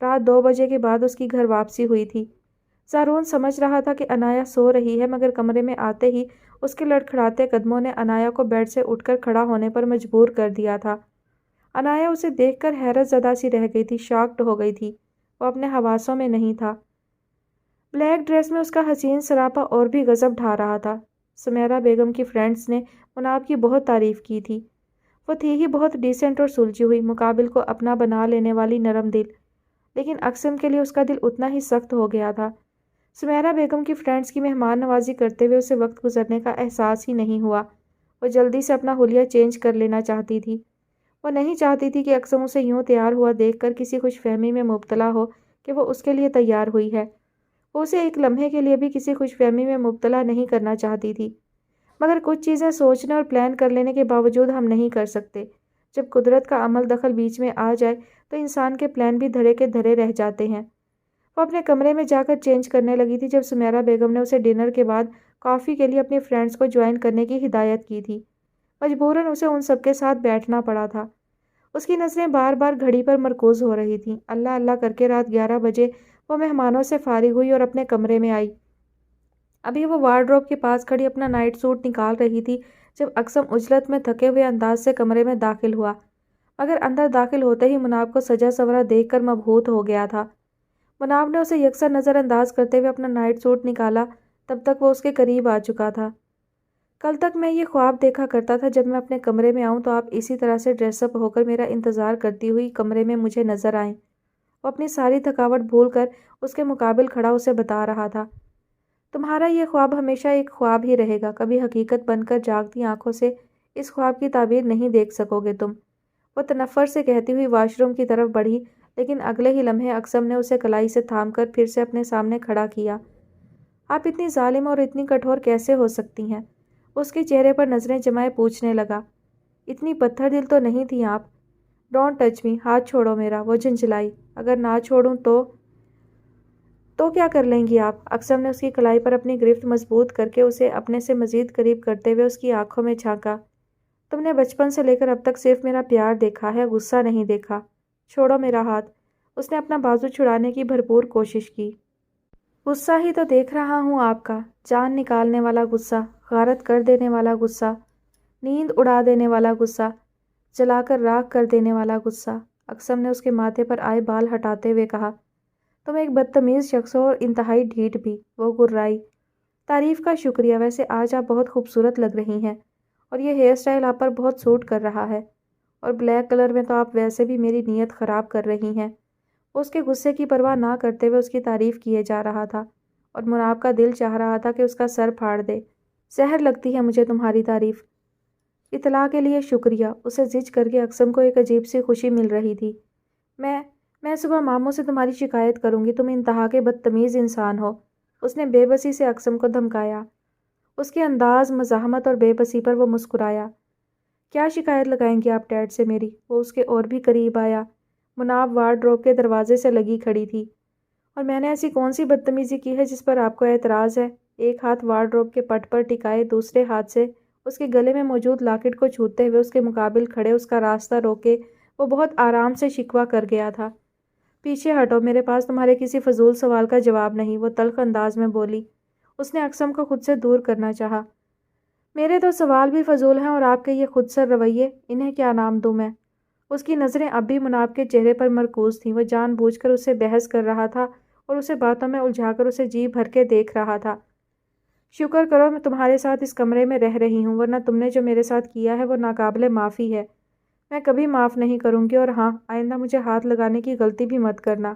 رات 2 بجے کے بعد اس کی گھر واپسی ہوئی تھی۔ زارون سمجھ رہا تھا کہ انایا سو رہی ہے، مگر کمرے میں آتے ہی اس کے لڑکھڑاتے قدموں نے انایا کو بیڈ سے اٹھ کر کھڑا ہونے پر مجبور کر دیا تھا۔ انایا اسے دیکھ کر حیرت زدہ سی رہ گئی تھی، شاکڈ ہو گئی تھی۔ وہ اپنے حواسوں میں نہیں تھا۔ بلیک ڈریس میں اس کا حسین سراپا اور بھی غضب ڈھا رہا تھا۔ سمیرہ بیگم کی فرینڈز نے مناب کی بہت تعریف کی تھی۔ وہ تھی ہی بہت ڈیسنٹ اور سلجھی ہوئی، مقابل کو اپنا بنا لینے والی نرم دل، لیکن اقسم کے لیے اس کا دل اتنا ہی سخت ہو گیا تھا۔ سمیرہ بیگم کی فرینڈز کی مہمان نوازی کرتے ہوئے اسے وقت گزرنے کا احساس ہی نہیں ہوا۔ وہ جلدی سے اپنا حلیہ چینج کر لینا چاہتی تھی۔ وہ نہیں چاہتی تھی کہ اقسم اسے یوں تیار ہوا دیکھ کر کسی خوش فہمی میں مبتلا ہو کہ وہ اس کے لیے تیار ہوئی ہے۔ وہ اسے ایک لمحے کے لیے بھی کسی خوش فہمی میں مبتلا نہیں کرنا چاہتی تھی، مگر کچھ چیزیں سوچنے اور پلان کر لینے کے باوجود ہم نہیں کر سکتے۔ جب قدرت کا عمل دخل بیچ میں آ جائے تو انسان کے پلان بھی دھرے کے دھرے رہ جاتے ہیں۔ وہ اپنے کمرے میں جا کر چینج کرنے لگی تھی جب سمیرہ بیگم نے اسے ڈنر کے بعد کافی کے لیے اپنی فرینڈز کو جوائن کرنے کی ہدایت کی تھی۔ مجبوراً اسے ان سب کے ساتھ بیٹھنا پڑا تھا۔ اس کی نظریں بار بار گھڑی پر مرکوز ہو رہی تھیں۔ اللہ اللہ کر کے رات 11 بجے وہ مہمانوں سے فارغ ہوئی اور اپنے کمرے میں آئی۔ ابھی وہ وارڈروب کے پاس کھڑی اپنا نائٹ سوٹ نکال رہی تھی جب اقسم عجلت میں تھکے ہوئے انداز سے کمرے میں داخل ہوا، مگر اندر داخل ہوتے ہی مناب کو سجا سورا دیکھ کر مبہوت ہو گیا تھا۔ مناب نے اسے یکسر نظر انداز کرتے ہوئے اپنا نائٹ سوٹ نکالا، تب تک وہ اس کے قریب آ چکا تھا۔ کل تک میں یہ خواب دیکھا کرتا تھا جب میں اپنے کمرے میں آؤں تو آپ اسی طرح سے ڈریس اپ ہو کر میرا انتظار کرتی ہوئی کمرے میں مجھے نظر آئیں۔ وہ اپنی ساری تھکاوٹ بھول کر اس کے مقابل کھڑا اسے بتا رہا تھا، تمہارا یہ خواب ہمیشہ ایک خواب ہی رہے گا، کبھی حقیقت بن کر جاگتی آنکھوں سے اس خواب کی تعبیر نہیں دیکھ سکو گے تم۔ وہ تنفر سے کہتی ہوئی واش روم کی طرف بڑھی، لیکن اگلے ہی لمحے اقسم نے اسے کلائی سے تھام کر پھر سے اپنے سامنے کھڑا کیا۔ آپ اتنی ظالم اور اتنی کٹھور کیسے ہو سکتی ہیں؟ اس کے چہرے پر نظریں جمائے پوچھنے لگا۔ اتنی پتھر دل تو نہیں تھی آپ۔ ڈونٹ ٹچ می، ہاتھ چھوڑو میرا، وہ جھنجھلائی۔ اگر نہ چھوڑوں تو کیا کر لیں گی آپ؟ اقسم نے اس کی کلائی پر اپنی گرفت مضبوط کر کے اسے اپنے سے مزید قریب کرتے ہوئے اس کی آنکھوں میں جھانکا۔ تم نے بچپن سے لے کر اب تک صرف میرا پیار دیکھا ہے، غصہ نہیں دیکھا۔ چھوڑو میرا ہاتھ۔ اس نے اپنا بازو چھڑانے کی بھرپور کوشش کی۔ غصہ ہی تو دیکھ رہا ہوں آپ کا، جان نکالنے والا غصہ، غارت کر دینے والا غصہ، نیند اڑا دینے والا غصہ، جلا کر راکھ کر دینے والا غصہ۔ اقسم نے اس کے ماتھے پر آئے بال ہٹاتے ہوئے کہا، تم ایک بدتمیز شخص ہو اور انتہائی ڈھیٹ بھی۔ وہ گررائی۔ تعریف کا شکریہ، ویسے آج آپ بہت خوبصورت لگ رہی ہیں اور یہ ہیئر اسٹائل آپ پر بہت سوٹ کر رہا ہے، اور بلیک کلر میں تو آپ ویسے بھی میری نیت خراب کر رہی ہیں۔ وہ اس کے غصے کی پرواہ نہ کرتے ہوئے اس کی تعریف کیے جا رہا تھا اور مناب کا دل چاہ رہا تھا کہ اس کا سر پھاڑ دے۔ زہر لگتی ہے مجھے تمہاری تعریف۔ اطلاع کے لیے شکریہ۔ اسے زج کر کے اقسم کو ایک عجیب سی خوشی مل رہی تھی۔ میں صبح ماموں سے تمہاری شکایت کروں گی، تم انتہا کے بدتمیز انسان ہو۔ اس نے بے بسی سے اقسم کو دھمکایا۔ اس کے انداز، مزاحمت اور بے بسی پر وہ مسکرایا۔ کیا شکایت لگائیں گے آپ ڈیڈ سے میری؟ وہ اس کے اور بھی قریب آیا۔ مناب وارڈروب کے دروازے سے لگی کھڑی تھی۔ اور میں نے ایسی کون سی بدتمیزی کی ہے جس پر آپ کو اعتراض ہے؟ ایک ہاتھ وارڈروب کے پٹ پر ٹکائے، دوسرے ہاتھ سے اس کے گلے میں موجود لاکٹ کو چھوتے ہوئے اس کے مقابل کھڑے اس کا راستہ روکے وہ بہت آرام سے شکوہ کر گیا تھا۔ پیچھے ہٹو، میرے پاس تمہارے کسی فضول سوال کا جواب نہیں، وہ تلخ انداز میں بولی۔ اس نے اقسم کو خود سے دور کرنا چاہا۔ میرے تو سوال بھی فضول ہیں اور آپ کے یہ خود سر رویے، انہیں کیا نام دوں میں؟ اس کی نظریں اب بھی مناب کے چہرے پر مرکوز تھیں۔ وہ جان بوجھ کر اس سے بحث کر رہا تھا اور اسے باتوں میں الجھا کر اسے جی بھر کے دیکھ رہا تھا۔ شکر کرو میں تمہارے ساتھ اس کمرے میں رہ رہی ہوں، ورنہ تم نے جو میرے ساتھ کیا ہے وہ ناقابل معافی ہے۔ میں کبھی معاف نہیں کروں گی، اور ہاں، آئندہ مجھے ہاتھ لگانے کی غلطی بھی مت کرنا۔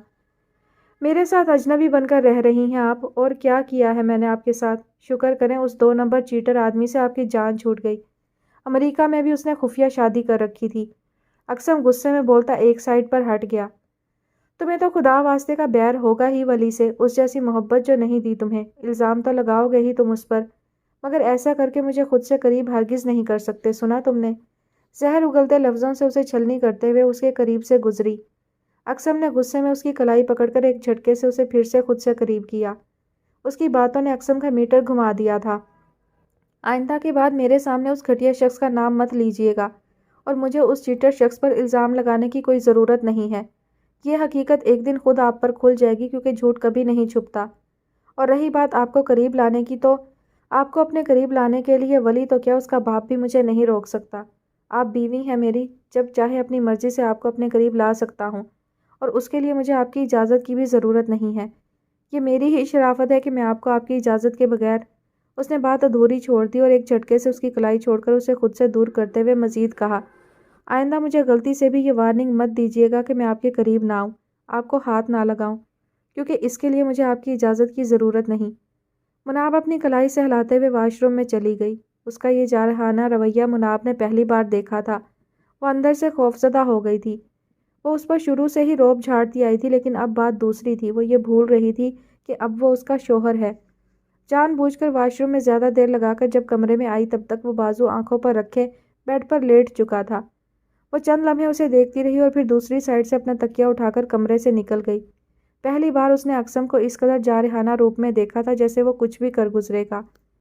میرے ساتھ اجنبی بن کر رہ رہی ہیں آپ، اور کیا کیا ہے میں نے آپ کے ساتھ؟ شکر کریں اس 2 نمبر چیٹر آدمی سے آپ کی جان چھوٹ گئی۔ امریکہ میں بھی اس نے خفیہ شادی کر رکھی تھی۔ اقسم غصے میں بولتا ایک سائڈ پر ہٹ گیا۔ تمہیں تو خدا واسطے کا بیر ہوگا ہی ولی سے، اس جیسی محبت جو نہیں دی تمہیں۔ الزام تو لگاؤ گے ہی تم اس پر، مگر ایسا کر کے مجھے خود سے قریب ہرگز نہیں کر سکتے، سنا تم نے؟ زہر اگلتے لفظوں سے اسے چھلنی کرتے ہوئے اس کے قریب سے گزری۔ اقسم نے غصے میں اس کی کلائی پکڑ کر ایک جھٹکے سے اسے پھر سے خود سے قریب کیا۔ اس کی باتوں نے اقسم کا میٹر گھما دیا تھا۔ آئندہ کے بعد میرے سامنے اس گھٹیا شخص کا نام مت لیجیے گا، اور مجھے اس چیٹر شخص پر الزام لگانے کی کوئی ضرورت نہیں ہے۔ یہ حقیقت ایک دن خود آپ پر کھل جائے گی کیونکہ جھوٹ کبھی نہیں چھپتا۔ اور رہی بات آپ کو قریب لانے کی، تو آپ کو اپنے قریب لانے کے لیے ولی تو کیا اس کا باپ بھی مجھے نہیں روک سکتا۔ آپ بیوی ہیں میری، جب چاہے اپنی مرضی سے آپ کو اپنے قریب لا سکتا ہوں، اور اس کے لیے مجھے آپ کی اجازت کی بھی ضرورت نہیں ہے۔ یہ میری ہی شرافت ہے کہ میں آپ کو آپ کی اجازت کے بغیر… اس نے بات ادھوری چھوڑ دی اور ایک جھٹکے سے اس کی کلائی چھوڑ کر اسے خود سے دور کرتے ہوئے مزید کہا، آئندہ مجھے غلطی سے بھی یہ وارننگ مت دیجیے گا کہ میں آپ کے قریب نہ آؤں، آپ کو ہاتھ نہ لگاؤں، کیونکہ اس کے لیے مجھے آپ کی اجازت کی ضرورت نہیں۔ مناب اپنی کلائی سے ہلاتے ہوئے واش روم میں چلی گئی۔ اس کا یہ جارحانہ رویہ مناب نے پہلی بار دیکھا تھا۔ وہ اندر سے خوفزدہ ہو گئی تھی۔ وہ اس پر شروع سے ہی روب جھاڑتی آئی تھی، لیکن اب بات دوسری تھی۔ وہ یہ بھول رہی تھی کہ اب وہ اس کا شوہر ہے۔ جان بوجھ کر واش روم میں زیادہ دیر لگا کر جب کمرے میں آئی، تب تک وہ بازو آنکھوں پر رکھے بیڈ پر لیٹ چکا تھا۔ وہ چند لمحے اسے دیکھتی رہی اور پھر دوسری سائڈ سے اپنا تکیہ اٹھا کر کمرے سے نکل گئی۔ پہلی بار اس نے اقسم کو اس قدر جارحانہ روپ میں دیکھا تھا جیسے وہ کچھ بھی کر گزرے گا۔